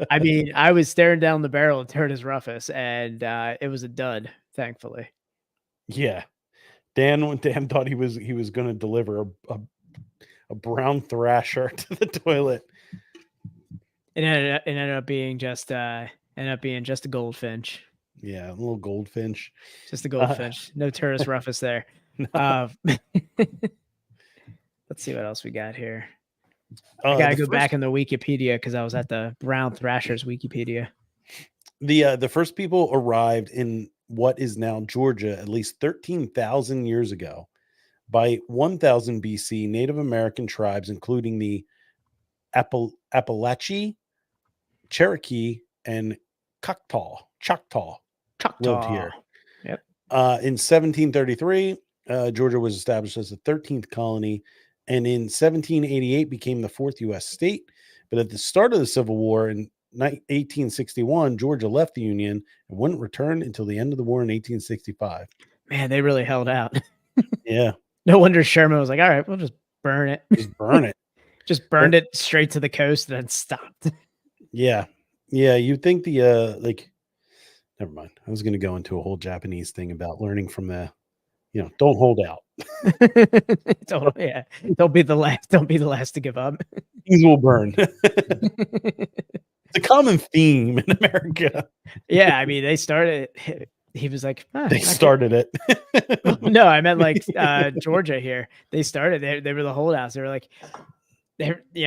Speaker 2: I mean, I was staring down the barrel of Turdus rufus, and it was a dud, thankfully.
Speaker 1: Yeah. Dan thought he was going to deliver a brown thrasher to the toilet.
Speaker 2: It ended up being just a goldfinch.
Speaker 1: Yeah, a little goldfinch.
Speaker 2: Just a goldfinch. No Turdus rufus there.
Speaker 1: No.
Speaker 2: Let's see what else we got here. I gotta go back in the Wikipedia because I was at the brown thrashers Wikipedia.
Speaker 1: The first people arrived in what is now Georgia at least 13,000 years ago. By 1000 BC, Native American tribes, including the Appalachee, Cherokee, and Choctaw lived here.
Speaker 2: Yep.
Speaker 1: In 1733, Georgia was established as the 13th colony, and in 1788 became the 4th U.S. state. But at the start of the Civil War in 1861, Georgia left the Union and wouldn't return until the end of the war in 1865.
Speaker 2: Man, they really held out.
Speaker 1: Yeah.
Speaker 2: No wonder Sherman was like, all right, we'll just burn it.
Speaker 1: Just burn it.
Speaker 2: Just burned it straight to the coast and then stopped.
Speaker 1: Yeah. Yeah. You'd think never mind. I was going to go into a whole Japanese thing about learning from don't hold out.
Speaker 2: Don't be the last to give up.
Speaker 1: Things will burn. It's a common theme in America.
Speaker 2: Yeah. I mean, they started, he was like,
Speaker 1: they started it.
Speaker 2: No, I meant like Georgia here. They started, they were the holdouts. They were like,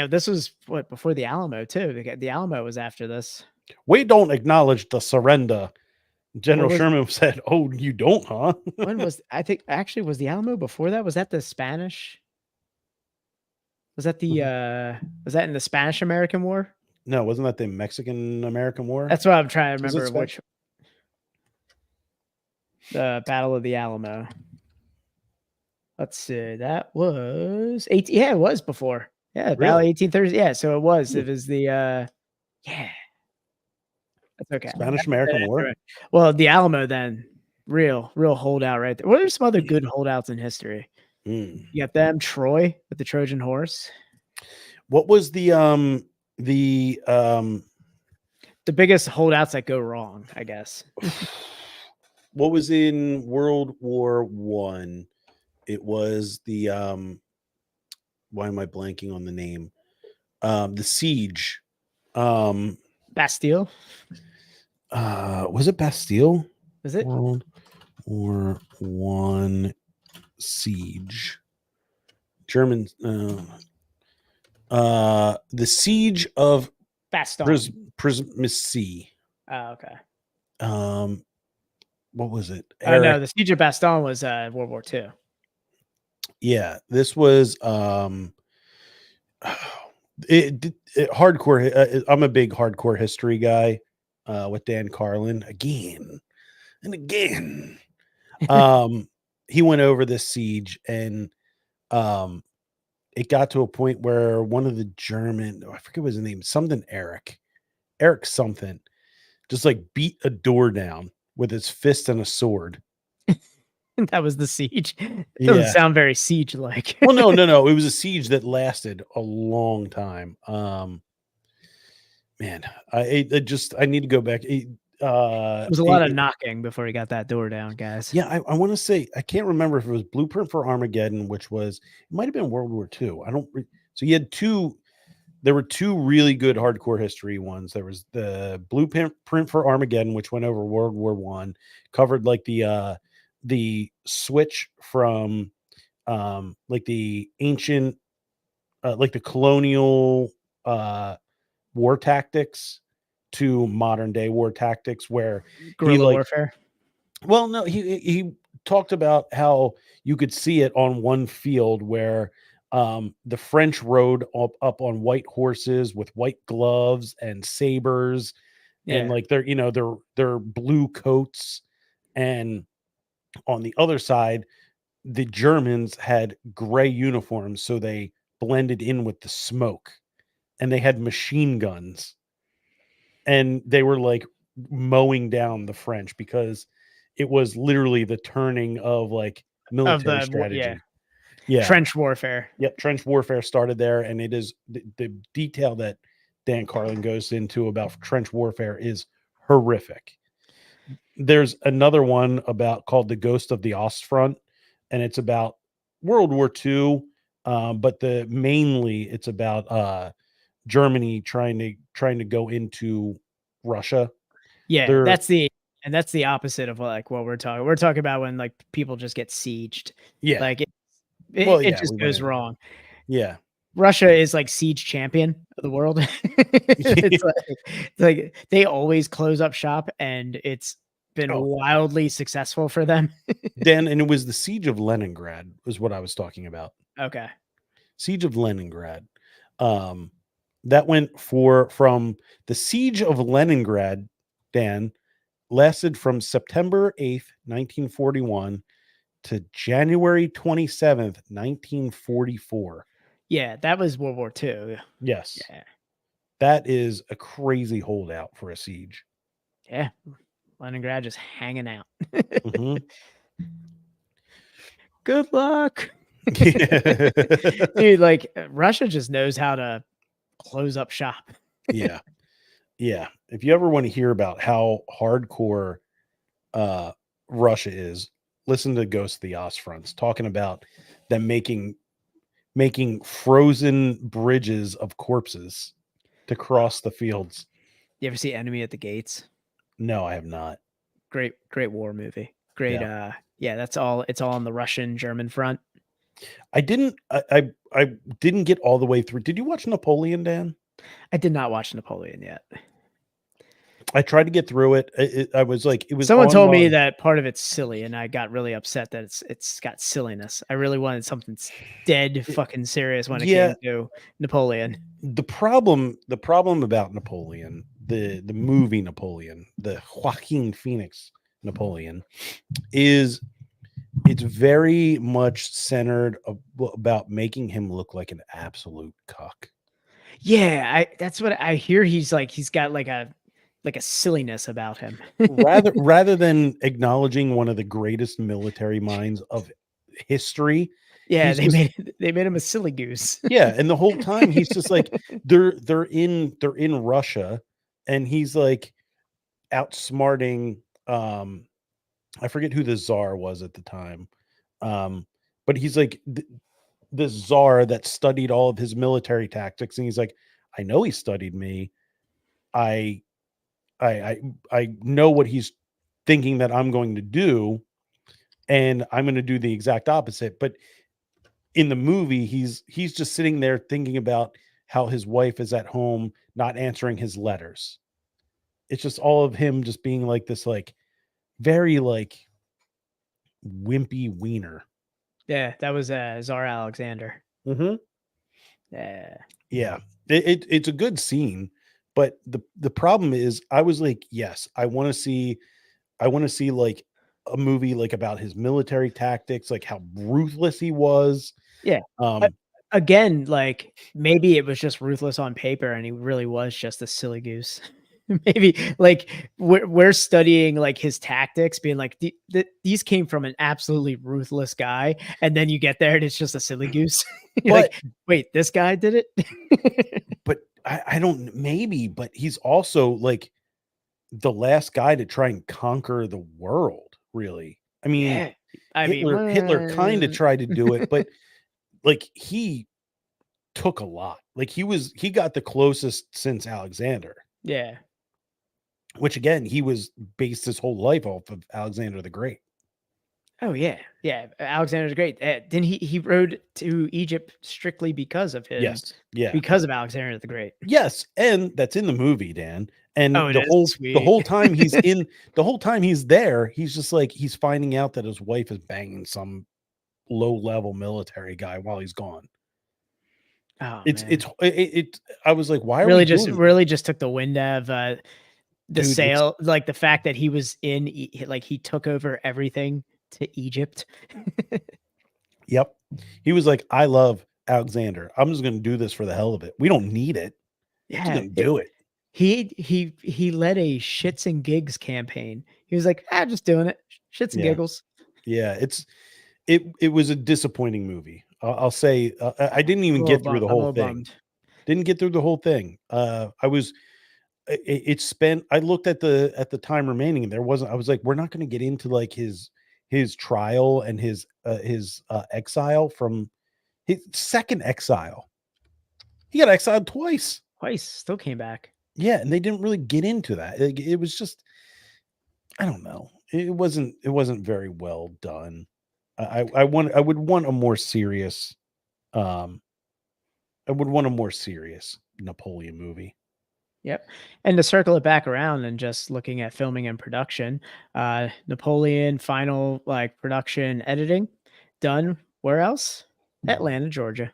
Speaker 2: this was what before the Alamo too. The Alamo was after this.
Speaker 1: We don't acknowledge the surrender. General
Speaker 2: was-
Speaker 1: Sherman said, "Oh, you don't, huh?"
Speaker 2: When was I think actually was the Alamo before that? Was that the Spanish? Was that the was that in the Spanish American War?
Speaker 1: No, wasn't that the Mexican American War?
Speaker 2: That's what I'm trying to
Speaker 1: Was it
Speaker 2: remember. Which the Battle of the Alamo. Let's see. That was 18. Yeah, it was before. Yeah, Battle
Speaker 1: Really?
Speaker 2: 1830. Yeah, so it was.
Speaker 1: Hmm.
Speaker 2: It was the yeah. That's okay.
Speaker 1: Spanish American
Speaker 2: That's
Speaker 1: War.
Speaker 2: right. Well, the Alamo then, real holdout right there. What are some other good holdouts in history?
Speaker 1: Hmm.
Speaker 2: You got them, Troy with the Trojan horse.
Speaker 1: What was the
Speaker 2: biggest holdouts that go wrong, I guess.
Speaker 1: what was in World War One? It was the why am I blanking on the name? The siege.
Speaker 2: Bastille.
Speaker 1: Was it Bastille?
Speaker 2: Is it?
Speaker 1: World War One siege. German. The siege of
Speaker 2: Bastogne.
Speaker 1: Prismisi.
Speaker 2: Oh, okay.
Speaker 1: What was it?
Speaker 2: Oh no, the siege of Bastogne was World War II.
Speaker 1: Yeah, this was hardcore. I'm a big hardcore history guy with Dan Carlin again and again. He went over this siege, and it got to a point where one of the German, I forget what his name, something Eric something, just like beat a door down with his fist and a sword.
Speaker 2: That was the siege. It
Speaker 1: Yeah.
Speaker 2: doesn't sound very siege-like.
Speaker 1: Well, no. It was a siege that lasted a long time. Man, I need to go back.
Speaker 2: It was a lot of knocking before he got that door down, guys.
Speaker 1: Yeah, I want to say, I can't remember if it was Blueprint for Armageddon, which was, it might have been World War II. So he had there were two really good hardcore history ones. There was the Blueprint for Armageddon, which went over World War One, covered like the switch from like the ancient like the colonial war tactics to modern day war tactics, where
Speaker 2: guerrilla warfare.
Speaker 1: Well, no, he talked about how you could see it on one field where the French rode up on white horses with white gloves and sabers, and like their blue coats, and on the other side, the Germans had gray uniforms, so they blended in with the smoke, and they had machine guns, and they were like mowing down the French because it was literally the turning of like military strategy. Yeah.
Speaker 2: Trench warfare.
Speaker 1: Yep. Trench warfare started there. And it is the detail that Dan Carlin goes into about trench warfare is horrific. There's another one called The Ghost of the Ostfront, and it's about World War II. But mainly it's about Germany trying to go into Russia.
Speaker 2: Yeah, that's the opposite of like what we're talking. We're talking about when like people just get sieged.
Speaker 1: Yeah,
Speaker 2: like it just goes wrong.
Speaker 1: Yeah,
Speaker 2: Russia is like siege champion of the world. It's like they always close up shop, and it's been wildly successful for them.
Speaker 1: Dan, and it was the siege of Leningrad was what I was talking about.
Speaker 2: Okay,
Speaker 1: siege of Leningrad. That went from the siege of Leningrad, Dan, lasted from September 8th, 1941 to January 27th, 1944.
Speaker 2: Yeah, that was World War II.
Speaker 1: Yes.
Speaker 2: Yeah.
Speaker 1: That is a crazy holdout for a siege.
Speaker 2: Yeah. Leningrad just hanging out.
Speaker 1: Mm-hmm.
Speaker 2: Good luck. Dude, like Russia just knows how to close up shop.
Speaker 1: Yeah. If you ever want to hear about how hardcore Russia is, listen to Ghost of the Ostfronts talking about them making frozen bridges of corpses to cross the fields.
Speaker 2: You ever see Enemy at the Gates?
Speaker 1: No, I have not.
Speaker 2: Great war movie. Great. Yeah, that's all. It's all on the Russian-German front.
Speaker 1: I didn't get all the way through. Did you watch Napoleon, Dan?
Speaker 2: I did not watch Napoleon yet.
Speaker 1: I tried to get through it. I was like, it was.
Speaker 2: Someone told me
Speaker 1: online.
Speaker 2: that part of it's silly, and I got really upset that it's got silliness. I really wanted something dead fucking serious when it came to Napoleon.
Speaker 1: The problem about Napoleon, the movie Napoleon, the Joaquin Phoenix Napoleon, is it's very much centered about making him look like an absolute cuck.
Speaker 2: Yeah, that's what I hear. He's got like a silliness about him.
Speaker 1: rather than acknowledging one of the greatest military minds of history.
Speaker 2: Yeah, they made him a silly goose.
Speaker 1: Yeah, and the whole time he's just like they're in Russia, and he's like outsmarting I forget who the czar was at the time. But he's like the czar that studied all of his military tactics, and he's like, I know he studied me. I know what he's thinking that I'm going to do, and I'm going to do the exact opposite. But in the movie, he's just sitting there thinking about how his wife is at home, not answering his letters. It's just all of him just being like this, like very like wimpy wiener.
Speaker 2: Yeah, that was Tsar Alexander.
Speaker 1: Mm-hmm.
Speaker 2: Yeah.
Speaker 1: It's a good scene, but the problem is, I was like, yes, I want to see like a movie like about his military tactics, like how ruthless he was.
Speaker 2: Yeah. Again, like maybe it was just ruthless on paper, and he really was just a silly goose. Maybe like we're studying like his tactics, being like these came from an absolutely ruthless guy, and then you get there and it's just a silly goose. You're like, wait, this guy did it?
Speaker 1: But I don't, maybe, but he's also like the last guy to try and conquer the world, really. I mean, yeah. Hitler kind of tried to do it, but like he took a lot. Like he got the closest since Alexander.
Speaker 2: Yeah.
Speaker 1: Which again, he was based his whole life off of Alexander the Great.
Speaker 2: Oh yeah, yeah. Alexander the Great. Then he rode to Egypt strictly because of him.
Speaker 1: Yes, yeah,
Speaker 2: because of Alexander the Great.
Speaker 1: Yes, and that's in the movie, Dan. And the whole time he's there, he's just like he's finding out that his wife is banging some low level military guy while he's gone.
Speaker 2: Oh,
Speaker 1: I was like, why are
Speaker 2: really
Speaker 1: we
Speaker 2: just took the wind out of the sail, like the fact that he was like he took over everything to Egypt.
Speaker 1: Yep. He was like, I love Alexander. I'm just going to do this for the hell of it. We don't need it.
Speaker 2: Yeah.
Speaker 1: He's going to do it.
Speaker 2: He led a shits and gigs campaign. He was like, just doing it. Shits and giggles.
Speaker 1: Yeah. It was a disappointing movie. I'll say, I didn't even get through the whole thing. Didn't get through the whole thing. I looked at the time remaining, and I was like, we're not going to get into like his trial and his exile from his second exile. He got exiled twice,
Speaker 2: still came back.
Speaker 1: Yeah. And they didn't really get into that. It was just, I don't know. It wasn't very well done. I would want a more serious, Napoleon movie.
Speaker 2: Yep. And to circle it back around and just looking at filming and production, Napoleon final like production editing done where else? Atlanta, Georgia.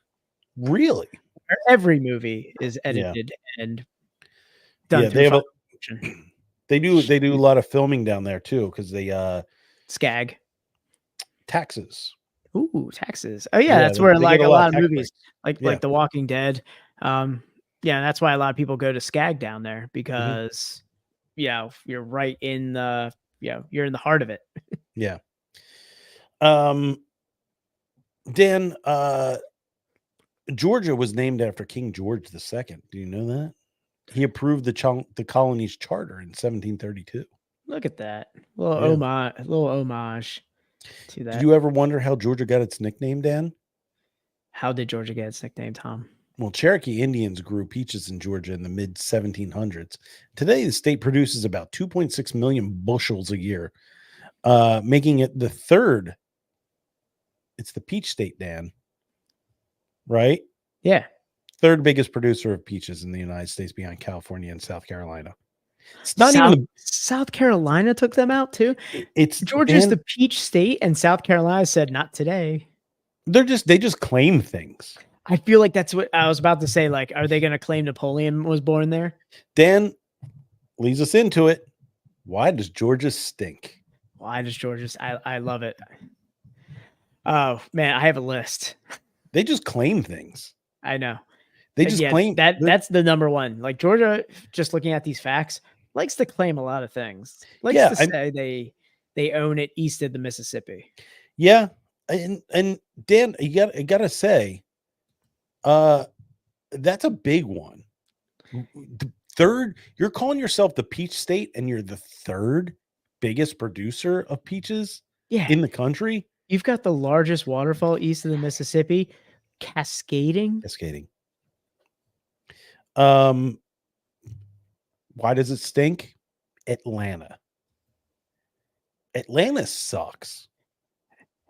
Speaker 1: Really?
Speaker 2: Where every movie is edited and done.
Speaker 1: Yeah, they have they do a lot of filming down there too, because they
Speaker 2: SCAG.
Speaker 1: Taxes.
Speaker 2: Ooh, taxes. Oh yeah, that's where like a lot of movies like The Walking Dead. Yeah, that's why a lot of people go to SCAG down there, because you're right in the you're in the heart of it.
Speaker 1: Yeah. Dan, Georgia was named after King George II. Do you know that? He approved the colony's charter in 1732.
Speaker 2: Look at that. Little homage to that.
Speaker 1: Did you ever wonder how Georgia got its nickname, Dan?
Speaker 2: How did Georgia get its nickname, Tom?
Speaker 1: Well, Cherokee Indians grew peaches in Georgia in the mid 1700s. Today, the state produces about 2.6 million bushels a year, making it the third It's the peach state, Dan. Right?
Speaker 2: Yeah.
Speaker 1: Third biggest producer of peaches in the United States behind California and South Carolina. It's not even
Speaker 2: South Carolina took them out too.
Speaker 1: It's
Speaker 2: Georgia's the peach state, and South Carolina said not today.
Speaker 1: They just claim things.
Speaker 2: I feel like that's what I was about to say. Like, are they going to claim Napoleon was born there?
Speaker 1: Dan leads us into it. Why does Georgia stink?
Speaker 2: Why does Georgia? I love it. Oh man, I have a list.
Speaker 1: They just claim things.
Speaker 2: I know.
Speaker 1: They just claim
Speaker 2: that. That's the number one. Like Georgia, just looking at these facts, likes to claim a lot of things. Likes to say they own it east of the Mississippi.
Speaker 1: Yeah, and Dan, you gotta say, that's a big one. The third, you're calling yourself the peach state, and you're the third biggest producer of peaches in the country.
Speaker 2: You've got the largest waterfall east of the Mississippi, cascading.
Speaker 1: Why does it stink? Atlanta sucks.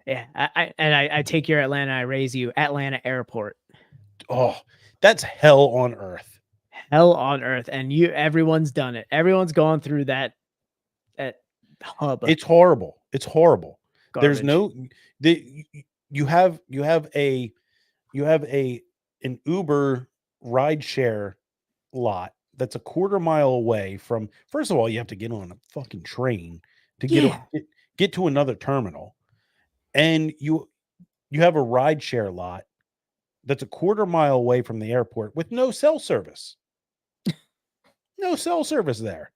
Speaker 2: Yeah, I take your Atlanta, I raise you. Atlanta Airport.
Speaker 1: Oh, that's hell on earth.
Speaker 2: Hell on earth, and everyone's done it. Everyone's gone through that hub.
Speaker 1: It's horrible. It's horrible.
Speaker 2: Garbage.
Speaker 1: There's you have an Uber rideshare lot that's a quarter mile away from. First of all, you have to get on a fucking train to get to another terminal, and you have a rideshare lot that's a quarter mile away from the airport with no cell service. No cell service there.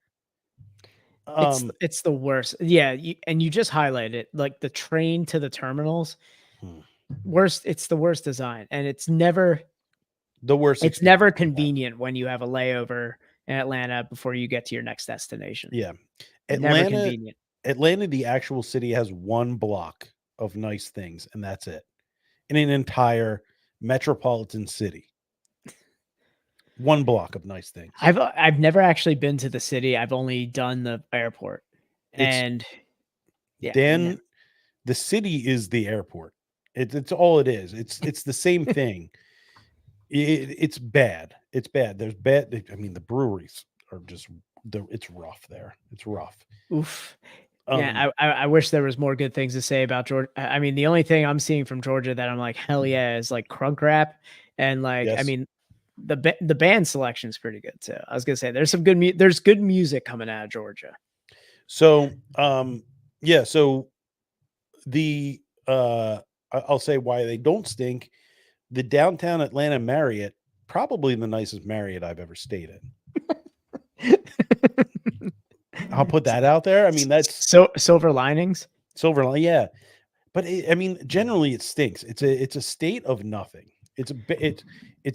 Speaker 2: It's the worst. Yeah, you just highlighted it, like the train to the terminals. Worst. It's the worst design, and it's never
Speaker 1: the worst.
Speaker 2: It's never convenient when you have a layover in Atlanta before you get to your next destination.
Speaker 1: Yeah,
Speaker 2: never convenient.
Speaker 1: Atlanta, the actual city, has one block of nice things, and that's it. In an entire metropolitan city. One block of nice things.
Speaker 2: I've never actually been to the city. I've only done the airport. And
Speaker 1: Dan, the city is the airport. It's all it is. It's the same thing. It's bad. It's bad. There's bad. I mean, the breweries are just it's rough there. It's rough.
Speaker 2: Oof. Yeah, I wish there was more good things to say about Georgia. I mean, the only thing I'm seeing from Georgia that I'm like, hell yeah, is like crunk rap. And like, I mean, the band selection is pretty good too. I was gonna say there's some good there's good music coming out of Georgia.
Speaker 1: So so the I'll say why they don't stink. The downtown Atlanta Marriott, probably the nicest Marriott I've ever stayed in. I'll put that out there. I mean, that's
Speaker 2: so silver linings.
Speaker 1: Yeah. But I mean, generally it stinks. It's a state of nothing. It's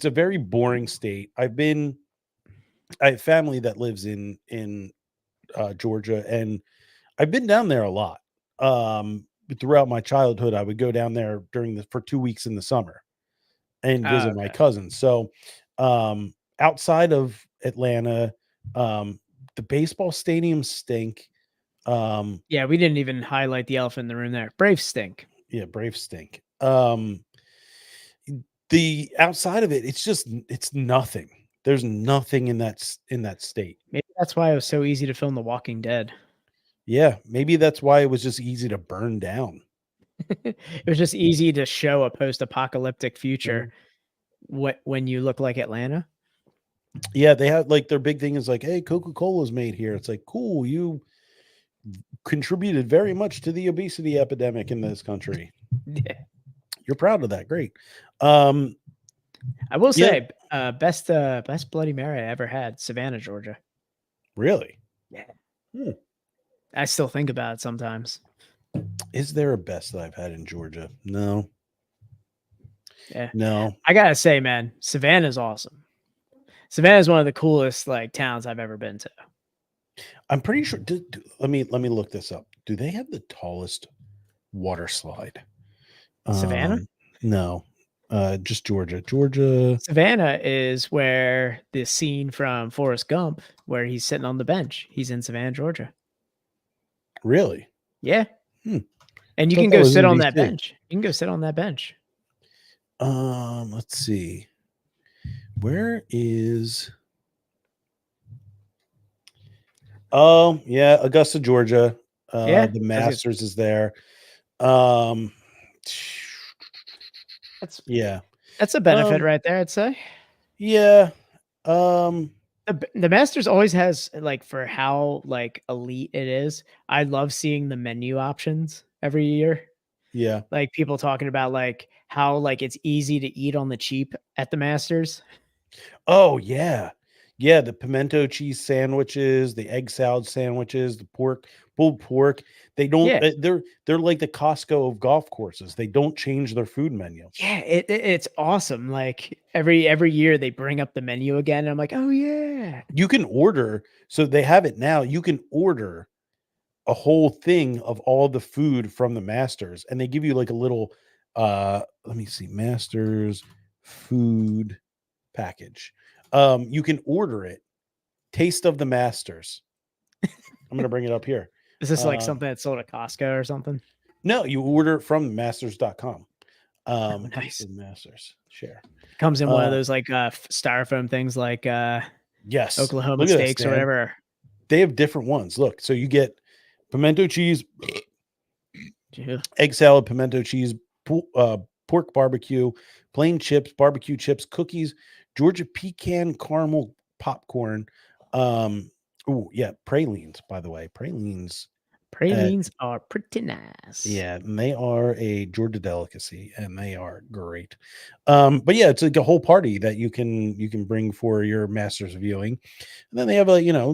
Speaker 1: a very boring state. I have family that lives in Georgia, and I've been down there a lot. Throughout my childhood, I would go down there for 2 weeks in the summer and visit my cousins. So outside of Atlanta, the baseball stadiums stink.
Speaker 2: Yeah, we didn't even highlight the elephant in the room there. Braves stink.
Speaker 1: Yeah, Braves stink. The outside of it, it's nothing. There's nothing in that state.
Speaker 2: Maybe that's why it was so easy to film The Walking Dead.
Speaker 1: Yeah, maybe that's why it was just easy to burn down.
Speaker 2: It was just easy to show a post-apocalyptic future when you look like Atlanta.
Speaker 1: Yeah, they have like their big thing is like, hey, Coca-Cola's made here. It's like, cool, you contributed very much to the obesity epidemic in this country.
Speaker 2: Yeah.
Speaker 1: You're proud of that. Great.
Speaker 2: I will say, best Bloody Mary I ever had, Savannah, Georgia.
Speaker 1: Really?
Speaker 2: Yeah. I still think about it sometimes.
Speaker 1: Is there a best that I've had in Georgia? No.
Speaker 2: Yeah.
Speaker 1: No.
Speaker 2: I gotta say, man, Savannah's awesome. Savannah is one of the coolest like towns I've ever been to.
Speaker 1: I'm pretty sure. Let me look this up. Do they have the tallest water slide?
Speaker 2: Savannah?
Speaker 1: No, just Georgia. Georgia.
Speaker 2: Savannah is where the scene from Forrest Gump, where he's sitting on the bench. He's in Savannah, Georgia.
Speaker 1: Really?
Speaker 2: Yeah. And you
Speaker 1: Thought
Speaker 2: can
Speaker 1: that
Speaker 2: go
Speaker 1: was
Speaker 2: sit
Speaker 1: in
Speaker 2: on that
Speaker 1: DC.
Speaker 2: bench. You can go sit on that bench.
Speaker 1: Let's see. Where is? Oh, yeah, Augusta, Georgia.
Speaker 2: Yeah,
Speaker 1: The
Speaker 2: I was
Speaker 1: Masters is there. Um,
Speaker 2: That's
Speaker 1: yeah.
Speaker 2: that's a benefit
Speaker 1: Um,
Speaker 2: right there, I'd say.
Speaker 1: Yeah. Um,
Speaker 2: The Masters always has, like, for how, like, elite it is, I love seeing the menu options every year.
Speaker 1: yeah.
Speaker 2: Like, people talking about, like, how, like, it's easy to eat on the cheap at the Masters.
Speaker 1: Oh, yeah. Yeah, the pimento cheese sandwiches, the egg salad sandwiches, the pulled pork. They don't
Speaker 2: Yeah.
Speaker 1: they're like the Costco of golf courses. They don't change their food menu.
Speaker 2: Yeah, it's awesome. Like, every year they bring up the menu again, and I'm like, "Oh, yeah."
Speaker 1: You can order, so they have it now. You can order a whole thing of all the food from the Masters, and they give you like a little let me see, Masters food package. You can order it. Taste of the Masters. I'm gonna bring it up here.
Speaker 2: Is this, like,
Speaker 1: Um,
Speaker 2: something that's sold at Costco or something?
Speaker 1: no, you order it from masters.com.
Speaker 2: Oh,
Speaker 1: Taste
Speaker 2: nice.
Speaker 1: of the Masters. Share.
Speaker 2: Comes in one of
Speaker 1: Uh,
Speaker 2: those, like, styrofoam things like,
Speaker 1: yes.
Speaker 2: Oklahoma
Speaker 1: Look at this,
Speaker 2: steaks or
Speaker 1: Dan.
Speaker 2: whatever.
Speaker 1: They have different ones. Look, so you get pimento cheese,
Speaker 2: Yeah.
Speaker 1: egg salad, pimento cheese, pork barbecue, plain chips, barbecue chips, cookies, Georgia pecan caramel popcorn. Oh yeah, pralines. By the way, pralines.
Speaker 2: Pralines are pretty nice.
Speaker 1: Yeah, and they are a Georgia delicacy, and they are great. But yeah, it's like a whole party that you can bring for your Masters viewing. And then they have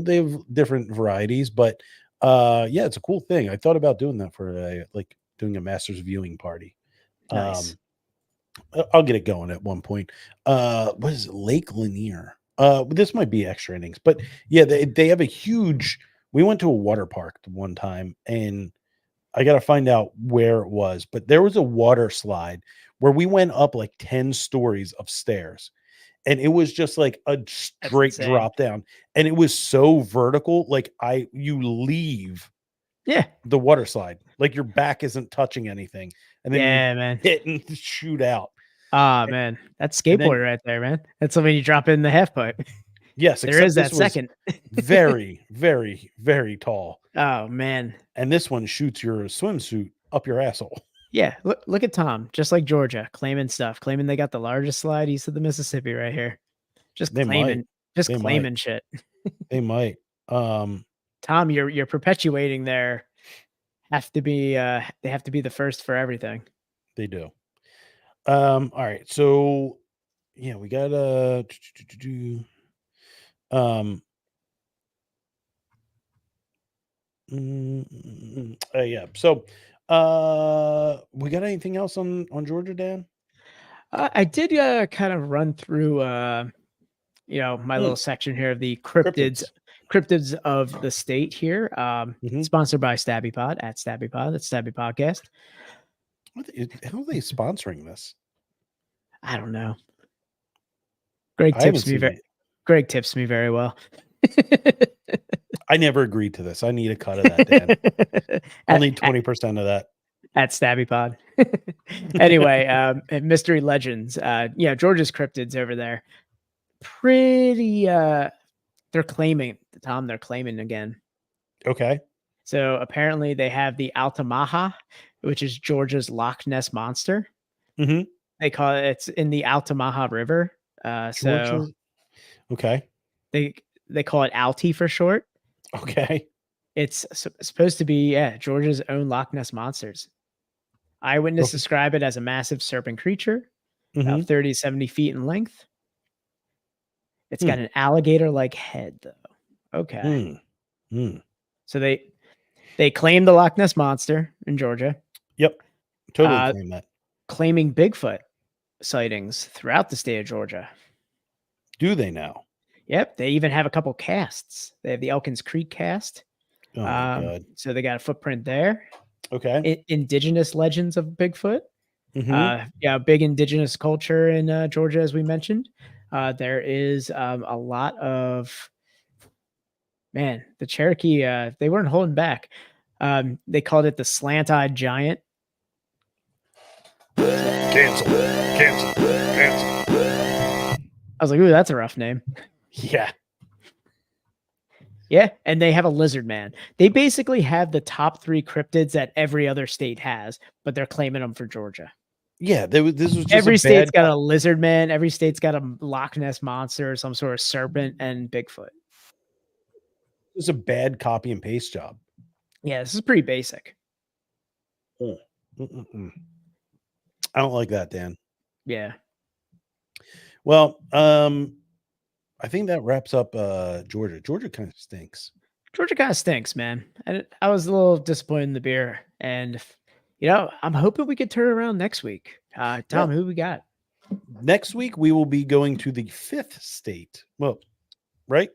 Speaker 1: they have different varieties, but yeah, it's a cool thing. I thought about doing that for like doing a Masters viewing party.
Speaker 2: Nice.
Speaker 1: I'll get it going at one point. What is it? Lake Lanier. This might be extra innings, but yeah, they have a huge. We went to a water park one time, and I got to find out where it was, but there was a water slide where we went up like 10 stories of stairs, and it was just like a straight
Speaker 2: insane.
Speaker 1: drop down, and it was so vertical, like you leave
Speaker 2: Yeah.
Speaker 1: the water slide, like your back isn't touching anything, and then
Speaker 2: Yeah,
Speaker 1: you
Speaker 2: man.
Speaker 1: hit and shoot out.
Speaker 2: Ah, man. That's skateboard right there, man. That's when you drop in the half pipe.
Speaker 1: Yes,
Speaker 2: There is that
Speaker 1: was
Speaker 2: second.
Speaker 1: very, very, very tall,
Speaker 2: Oh, man.
Speaker 1: and this one shoots your swimsuit up your asshole.
Speaker 2: Yeah, look at Tom, just like Georgia, claiming stuff, claiming they got the largest slide east of the Mississippi right here. Just
Speaker 1: They
Speaker 2: claiming,
Speaker 1: might.
Speaker 2: just
Speaker 1: They
Speaker 2: claiming
Speaker 1: might.
Speaker 2: shit.
Speaker 1: They might.
Speaker 2: Tom, you're perpetuating their have to be they have to be the first for everything.
Speaker 1: They do. All right. So yeah, we got yeah. So we got anything else on Georgia, Dan?
Speaker 2: I did kind of run through my little section here of the cryptids of the state here. Sponsored by Stabby Pod at Stabby Pod. That's Stabby Podcast.
Speaker 1: How are they sponsoring this?
Speaker 2: I don't know. Greg tips me very well.
Speaker 1: I never agreed to this. I need a cut of that, Dan. I'll need 20% of that.
Speaker 2: At Stabby Pod. Anyway, Mystery Legends. Georgia's cryptids over there. Pretty they're claiming again.
Speaker 1: Okay.
Speaker 2: So apparently they have the Altamaha, which is Georgia's Loch Ness monster.
Speaker 1: Mm-hmm.
Speaker 2: They call it's in the Altamaha River. So
Speaker 1: okay.
Speaker 2: They call it Alti for short.
Speaker 1: Okay.
Speaker 2: It's supposed to be Georgia's own Loch Ness monsters. Eyewitness describe it as a massive serpent creature, about 30 to 70 feet in length. It's got an alligator-like head, though. Okay. So they claim the Loch Ness monster in Georgia.
Speaker 1: Yep. Totally claim that.
Speaker 2: Claiming Bigfoot sightings throughout the state of Georgia.
Speaker 1: Do they now?
Speaker 2: Yep. They even have a couple casts. They have the Elkins Creek cast.
Speaker 1: Oh my God.
Speaker 2: So they got a footprint there.
Speaker 1: Okay.
Speaker 2: Indigenous legends of Bigfoot. Big indigenous culture in Georgia, as we mentioned. There is a lot of the Cherokee. They weren't holding back. They called it the slant-eyed giant
Speaker 1: Cancel.
Speaker 2: I was like, ooh, that's a rough name.
Speaker 1: Yeah.
Speaker 2: Yeah, and they have a lizard man. They basically have the top 3 cryptids that every other state has, but they're claiming them for Georgia.
Speaker 1: Yeah, this was just
Speaker 2: Every
Speaker 1: a
Speaker 2: state's
Speaker 1: bad
Speaker 2: got a lizard man. Every state's got a Loch Ness monster, some sort of serpent, and Bigfoot.
Speaker 1: it was a bad copy and paste job.
Speaker 2: Yeah, this is pretty basic.
Speaker 1: Mm-mm-mm. I don't like that, Dan.
Speaker 2: Yeah.
Speaker 1: Well, I think that wraps up Georgia. Georgia kind of stinks.
Speaker 2: Georgia kind of stinks, man. And I was a little disappointed in the beer. And, I'm hoping we could turn it around next week. Tom, who we got?
Speaker 1: Next week, we will be going to the 5th state. Well, right?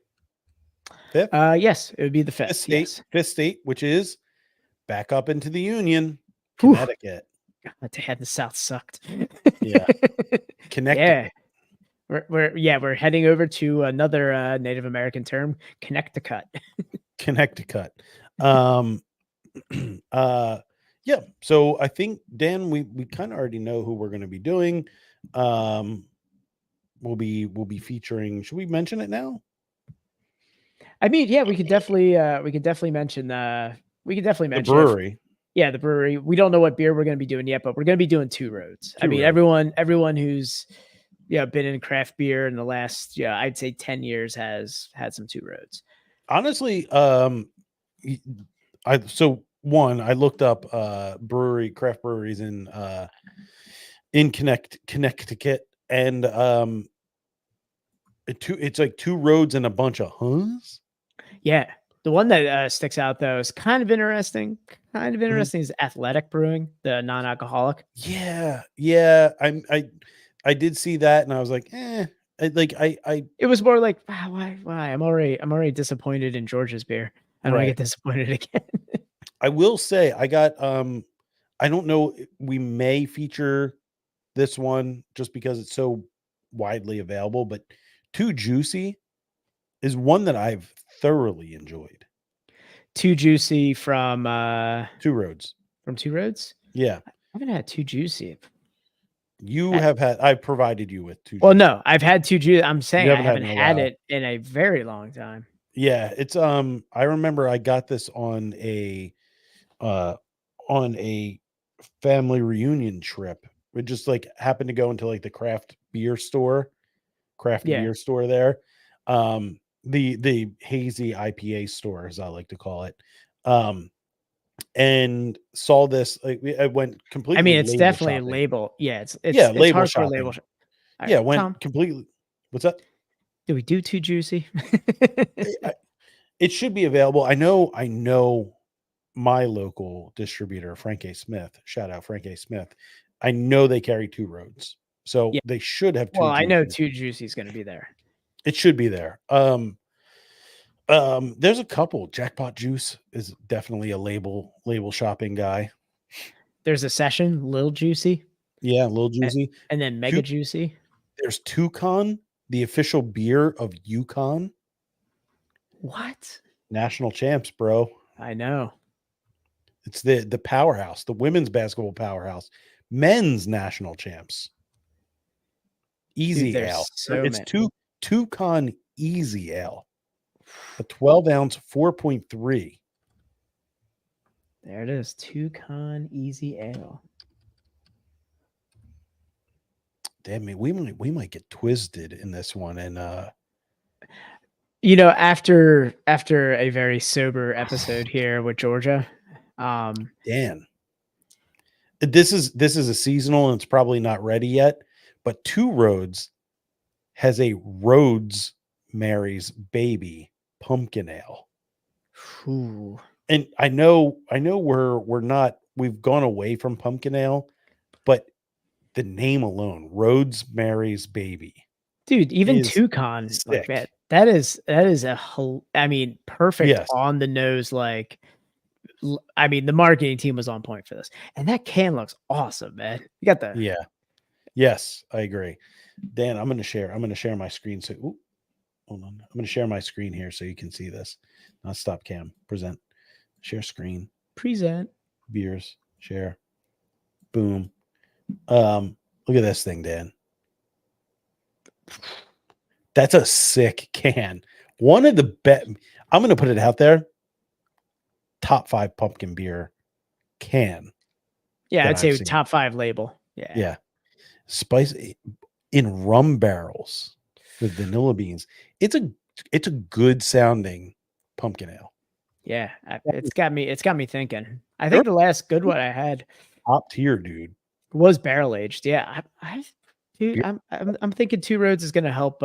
Speaker 1: 5th?
Speaker 2: Yes, it would be the 5th.
Speaker 1: 5th state,
Speaker 2: Yes.
Speaker 1: 5th state, which is back up into the Union,
Speaker 2: Whew.
Speaker 1: Connecticut.
Speaker 2: God, they had the South sucked.
Speaker 1: Yeah. Connecticut.
Speaker 2: Yeah. We're heading over to another Native American term, Connecticut.
Speaker 1: Connecticut. Yeah. So I think, Dan, we kind of already know who we're going to be doing. We'll be featuring. Should we mention it now?
Speaker 2: I mean, yeah, we could definitely mention
Speaker 1: The
Speaker 2: it.
Speaker 1: brewery.
Speaker 2: Yeah, the brewery. We don't know what beer we're going to be doing yet, but we're going to be doing 2 roads. I mean,
Speaker 1: roads.
Speaker 2: everyone who's been in craft beer in the last I'd say 10 years has had some 2 roads.
Speaker 1: Honestly, I looked up craft breweries in Connecticut, and it's like 2 roads and a bunch of huns.
Speaker 2: Yeah. The one that sticks out though is kind of interesting. Is Athletic Brewing, the non-alcoholic.
Speaker 1: Yeah. I did see that, and I was like,
Speaker 2: It was more like, why? I'm already disappointed in Georgia's beer. I don't want to get disappointed again.
Speaker 1: I will say I got I don't know, we may feature this one just because it's so widely available, but Too Juicy is one that I've thoroughly enjoyed.
Speaker 2: Too Juicy from
Speaker 1: 2 Roads.
Speaker 2: From 2 Roads?
Speaker 1: Yeah.
Speaker 2: I haven't had Too Juicy.
Speaker 1: I provided you with 2
Speaker 2: Well, no, I've had Too Juicy. I'm saying I haven't had
Speaker 1: it
Speaker 2: it in a very long time.
Speaker 1: Yeah, it's I remember I got this on a family reunion trip. We just like happened to go into like the craft beer store there. The hazy IPA store, as I like to call it. And saw this. I went completely.
Speaker 2: I mean, it's definitely
Speaker 1: shopping.
Speaker 2: a label. Yeah, it's
Speaker 1: label
Speaker 2: hardcore
Speaker 1: shopping.
Speaker 2: label.
Speaker 1: Yeah, went
Speaker 2: Tom,
Speaker 1: completely. What's that?
Speaker 2: Do we do Too Juicy?
Speaker 1: It should be available. I know my local distributor, Frank A. Smith. Shout out Frank A. Smith. I know they carry 2 Roads, so they should have 2.
Speaker 2: Well, I know Too Juicy is going to be there.
Speaker 1: It should be there. There's a couple. Jackpot Juice is definitely a label shopping guy.
Speaker 2: There's a Session, Lil Juicy.
Speaker 1: Yeah, Lil Juicy.
Speaker 2: And then Mega Juicy.
Speaker 1: There's Toucan, the official beer of UConn.
Speaker 2: What?
Speaker 1: National champs, bro.
Speaker 2: I know.
Speaker 1: It's the powerhouse, the women's basketball powerhouse. Men's national champs. Easy Ale. It's Toucan Easy Ale. A 12-ounce, 4.3.
Speaker 2: There it is. Toucan Easy Ale.
Speaker 1: Damn it, we might get twisted in this one. And
Speaker 2: after a very sober episode here with Georgia,
Speaker 1: Dan, this is a seasonal, and it's probably not ready yet. But 2 Roads has a Rhodes Mary's Baby pumpkin ale.
Speaker 2: Ooh.
Speaker 1: And I know we've gone away from pumpkin ale, but the name alone, Rhodes Mary's Baby,
Speaker 2: dude, even Toucan, like that is perfect on the nose. Like, I mean, the marketing team was on point for this, and that can looks awesome, man. You got the
Speaker 1: Yes, I agree. Dan, I'm gonna share my screen. So, hold on, I'm gonna share my screen here so you can see this. Not stop cam. Present. Share screen.
Speaker 2: Present.
Speaker 1: Beers. Share. Boom. Look at this thing, Dan. That's a sick can. One of the best. I'm going to put it out there. Top 5 pumpkin beer can.
Speaker 2: Yeah,
Speaker 1: that
Speaker 2: I'd say
Speaker 1: I've seen.
Speaker 2: top 5 label. Yeah.
Speaker 1: Yeah. Spice in rum barrels with vanilla beans. It's a good sounding pumpkin ale.
Speaker 2: Yeah, it's got me thinking. I think the last good one I had
Speaker 1: Top tier, dude.
Speaker 2: was barrel aged. Yeah, dude, I'm thinking Two Roads is gonna help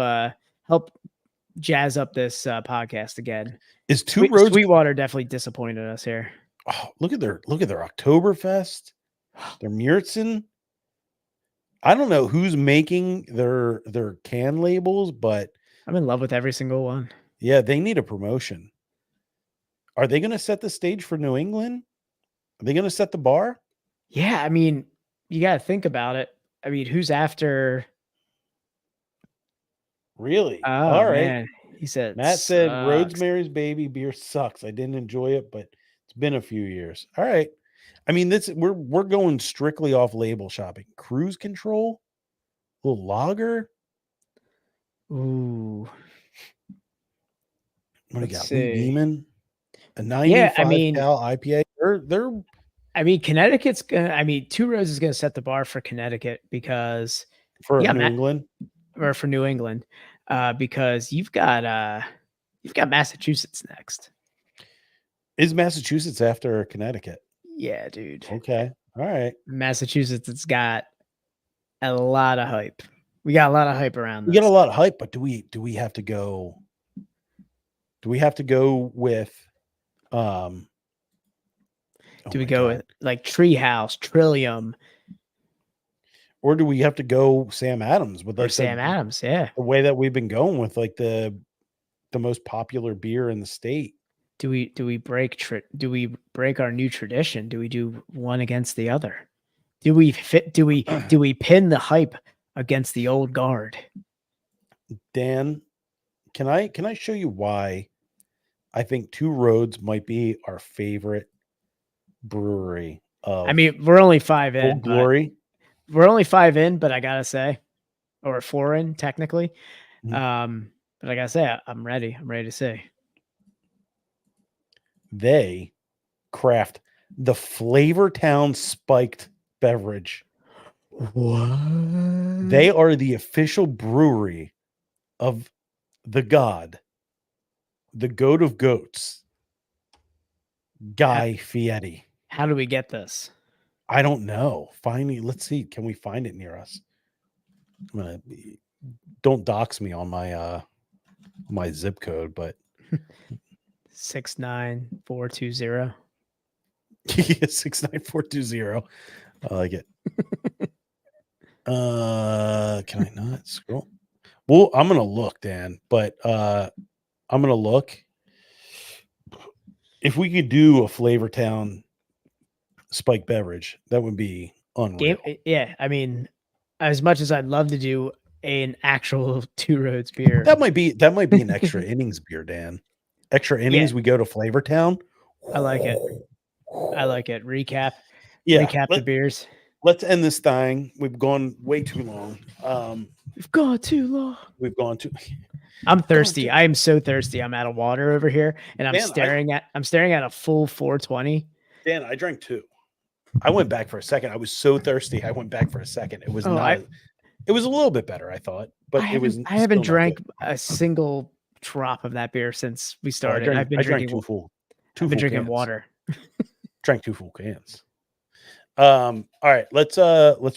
Speaker 2: jazz up this podcast again.
Speaker 1: Is Two Roads
Speaker 2: Sweetwater definitely disappointed us here.
Speaker 1: Oh, look at their Oktoberfest, their Märzen. I don't know who's making their can labels, but
Speaker 2: I'm in love with every single one.
Speaker 1: Yeah, they need a promotion. Are they going to set the stage for New England? Are they going to set the bar?
Speaker 2: Yeah, I mean, you got to think about it. I mean, who's after?
Speaker 1: Really?
Speaker 2: Oh,
Speaker 1: all right.
Speaker 2: Man. He said
Speaker 1: Matt said Rosemary's Baby beer sucks. I didn't enjoy it, but it's been a few years. All right. I mean, we're going strictly off label shopping. Cruise Control, a little lager.
Speaker 2: Ooh.
Speaker 1: What do you got? Lee Demon, a 95 cal IPA. They're.
Speaker 2: I mean, Connecticut's gonna. I mean, Two Roads is gonna set the bar for Connecticut because
Speaker 1: for New England
Speaker 2: or for New England, because you've got Massachusetts next.
Speaker 1: Is Massachusetts after Connecticut?
Speaker 2: Yeah, dude.
Speaker 1: Okay. All right.
Speaker 2: Massachusetts, it's got a lot of hype. We got a lot of hype around this.
Speaker 1: We got a lot of hype, but do we have to go? Do we have to go with
Speaker 2: do we go with like Treehouse, Trillium?
Speaker 1: Or do we have to go Sam Adams with like
Speaker 2: Sam Adams? Yeah.
Speaker 1: The way that we've been going with like the most popular beer in the state.
Speaker 2: Do we break our new tradition? Do we do one against the other? Do we pin the hype against the old guard?
Speaker 1: Dan, can I show you why I think Two Roads might be our favorite brewery of
Speaker 2: I mean, we're only 5 in.
Speaker 1: Old Glory.
Speaker 2: We're only 5 in, but I gotta say, or 4 in technically.
Speaker 1: Mm-hmm.
Speaker 2: But I gotta say, I'm ready. I'm ready to say.
Speaker 1: They craft the Flavortown spiked beverage.
Speaker 2: What?
Speaker 1: They are the official brewery of the god, the goat of goats, Guy Fieri.
Speaker 2: How do we get this?
Speaker 1: I don't know. Finally, let's see. Can we find it near us? Don't dox me on my my zip code, but
Speaker 2: 69420.
Speaker 1: Yeah, 69420. I like it. Can I not scroll? Well, I'm gonna look, Dan, but I'm gonna look. If we could do a Flavortown spike beverage, that would be unreal.
Speaker 2: Yeah, I mean, as much as I'd love to do an actual Two Roads beer,
Speaker 1: that might be an extra innings beer, Dan. Extra innings, we go to Flavortown.
Speaker 2: I like it. Recap.
Speaker 1: Yeah,
Speaker 2: recap the beers.
Speaker 1: Let's end this thing. We've gone way too long.
Speaker 2: We've gone too long.
Speaker 1: I'm
Speaker 2: thirsty. I am so thirsty. I'm out of water over here, and I'm staring at a full 420.
Speaker 1: Dan, I drank 2. I went back for a second. I was so thirsty. I went back for a second. It was it was a little bit better, I thought, but I
Speaker 2: haven't drank a single drop of that beer since we started. I've been drinking
Speaker 1: 2 full.
Speaker 2: I've been drinking water.
Speaker 1: Drank 2 full cans. All right, let's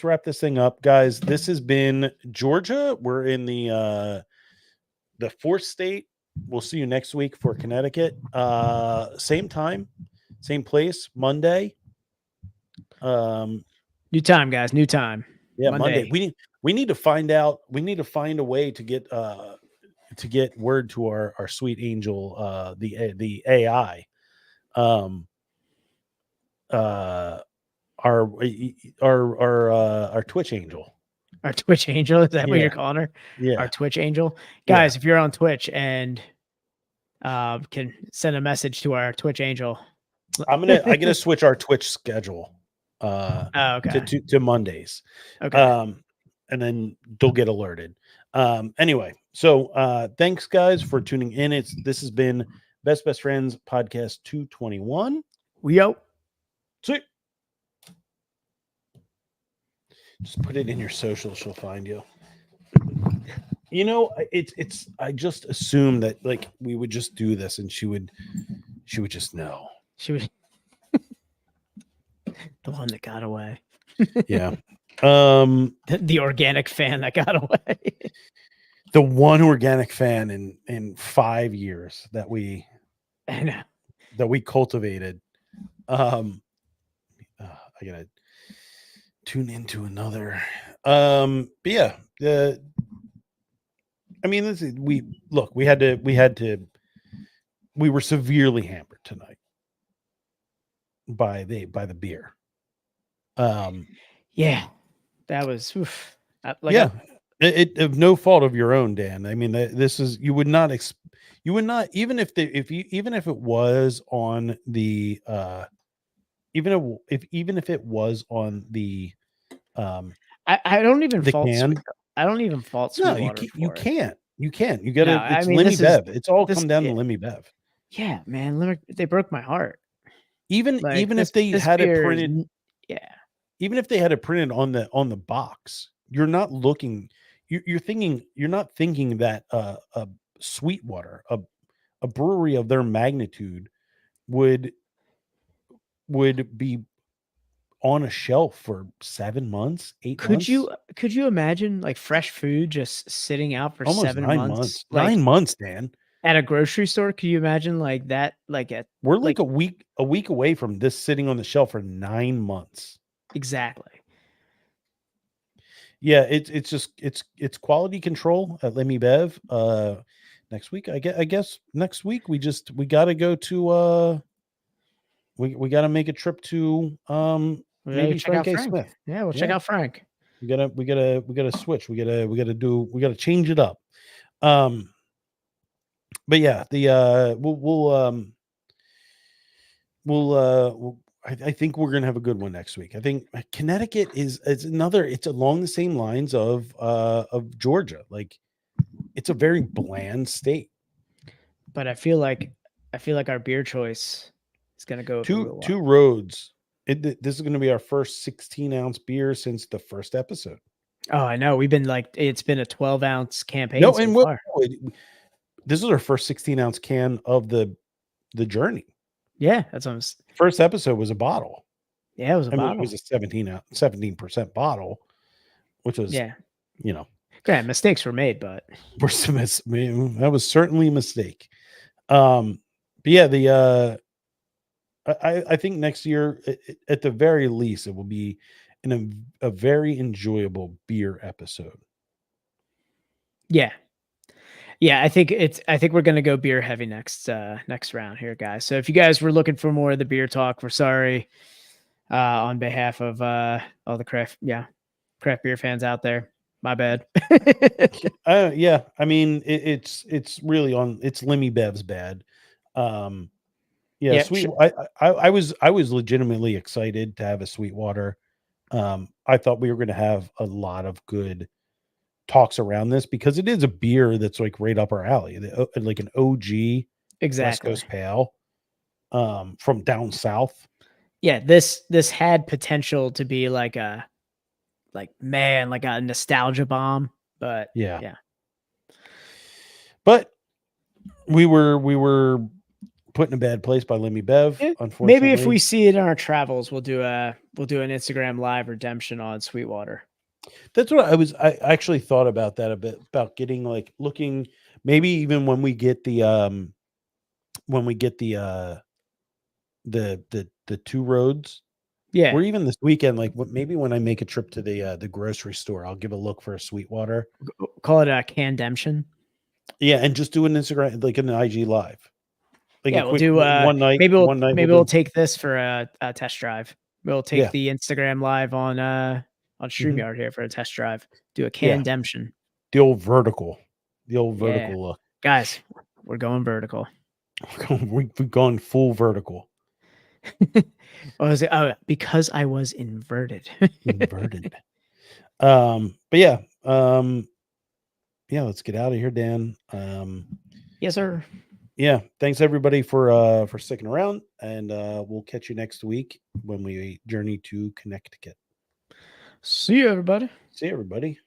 Speaker 1: wrap this thing up, guys. This has been Georgia. We're in the 4th state. We'll see you next week for Connecticut. Same time, same place, Monday.
Speaker 2: New time, guys. New time.
Speaker 1: Yeah, Monday. We need to find out. We need to find a way to get word to our sweet angel, the AI. Our Twitch angel.
Speaker 2: Our Twitch angel, is that what you're calling her?
Speaker 1: Yeah.
Speaker 2: Our Twitch angel. Guys, if you're on Twitch and can send a message to our Twitch angel.
Speaker 1: I gotta switch our Twitch schedule.
Speaker 2: okay.
Speaker 1: to Mondays.
Speaker 2: Okay.
Speaker 1: And then they'll get alerted. Anyway, so thanks guys for tuning in. This has been Best Friends podcast 221.
Speaker 2: We out.
Speaker 1: Sweet. Just put it in your social, she'll find you. You know, it's I just assumed that like we would just do this and she would just know.
Speaker 2: She was the one that got away.
Speaker 1: Yeah.
Speaker 2: The organic fan that got away.
Speaker 1: The one organic fan in 5 years that we cultivated. I gotta tune into another. But yeah, I mean, we were severely hampered tonight by the beer.
Speaker 2: Yeah, that was
Speaker 1: it of no fault of your own, Dan. I mean, this is you would not even if it was on the even if it was on the
Speaker 2: I don't even
Speaker 1: the
Speaker 2: fault
Speaker 1: can.
Speaker 2: I don't even fault
Speaker 1: No,
Speaker 2: Sweetwater.
Speaker 1: you can't. You gotta.
Speaker 2: No, I
Speaker 1: it's
Speaker 2: mean,
Speaker 1: Lemmy
Speaker 2: this
Speaker 1: Bev. It's all
Speaker 2: this-
Speaker 1: come down to
Speaker 2: yeah.
Speaker 1: Lemmy Bev.
Speaker 2: Yeah, man, they broke my heart.
Speaker 1: Even
Speaker 2: Like,
Speaker 1: if they had it
Speaker 2: beer is
Speaker 1: printed,
Speaker 2: yeah.
Speaker 1: even if they had it printed on the box, you're not looking. You're thinking. You're not thinking that a Sweetwater, a brewery of their magnitude, would be on a shelf for 7 months, 8 months.
Speaker 2: Could you imagine like fresh food just sitting out for
Speaker 1: almost
Speaker 2: 7
Speaker 1: 9
Speaker 2: months?
Speaker 1: months?
Speaker 2: Like,
Speaker 1: 9 months, Dan.
Speaker 2: at a grocery store? Could you imagine like that?
Speaker 1: We're like a week away from this sitting on the shelf for 9 months.
Speaker 2: Exactly.
Speaker 1: Yeah, it's quality control at Lemmy Bev. Next week, I guess next week we gotta go to we gotta make a trip to maybe
Speaker 2: check out
Speaker 1: Frank A.
Speaker 2: Frank.
Speaker 1: Smith.
Speaker 2: Yeah, we'll check out Frank.
Speaker 1: We gotta switch. We gotta change it up. But yeah, I think we're gonna have a good one next week. I think Connecticut is another. It's along the same lines of Georgia. Like, it's a very bland state.
Speaker 2: But I feel like our beer choice is gonna go
Speaker 1: two roads. This is gonna be our first 16-ounce beer since the first episode.
Speaker 2: Oh, I know. We've been it's been a 12-ounce campaign.
Speaker 1: No,
Speaker 2: so
Speaker 1: and
Speaker 2: far.
Speaker 1: This is our first 16-ounce can of the journey.
Speaker 2: Yeah, that's what I'm.
Speaker 1: First episode was a bottle.
Speaker 2: Yeah, it was a bottle.
Speaker 1: It was a 17% bottle, which was
Speaker 2: Okay, mistakes were made, but
Speaker 1: that was certainly a mistake. But yeah, I think next year, at the very least, it will be a very enjoyable beer episode.
Speaker 2: Yeah. Yeah, I think we're gonna go beer heavy next round here, guys. So if you guys were looking for more of the beer talk, we're sorry on behalf of all the craft beer fans out there. My bad.
Speaker 1: Yeah, I mean it's really it's Lemmy Bev's bad. Sweet. Sure. I was legitimately excited to have a Sweetwater. I thought we were going to have a lot of good talks around this because it is a beer that's like right up our alley, like an OG West Coast Pale from down south.
Speaker 2: Yeah, this had potential to be like a nostalgia bomb, but yeah.
Speaker 1: But we were put in a bad place by Lemmy Bev.
Speaker 2: Yeah.
Speaker 1: Unfortunately,
Speaker 2: maybe if we see it in our travels, we'll do an Instagram live redemption on Sweetwater.
Speaker 1: That's what I actually thought about that a bit, about getting looking, maybe even when we get the two roads.
Speaker 2: Yeah.
Speaker 1: Or even this weekend, maybe when I make a trip to the grocery store, I'll give a look for a Sweetwater.
Speaker 2: Call it a Candemption.
Speaker 1: Yeah, and just do an Instagram, like an IG live.
Speaker 2: We'll do one night. Maybe we'll take this for a test drive. We'll take the Instagram live on StreamYard here for a test drive. Do a Candemption.
Speaker 1: The old vertical look.
Speaker 2: Guys, we're going vertical.
Speaker 1: We've gone full vertical.
Speaker 2: What was it? Oh, because I was inverted.
Speaker 1: Inverted. But yeah, let's get out of here, Dan.
Speaker 2: Yes, sir.
Speaker 1: Yeah, thanks everybody for sticking around, and we'll catch you next week when we journey to Connecticut.
Speaker 2: See you, everybody.
Speaker 1: See you, everybody.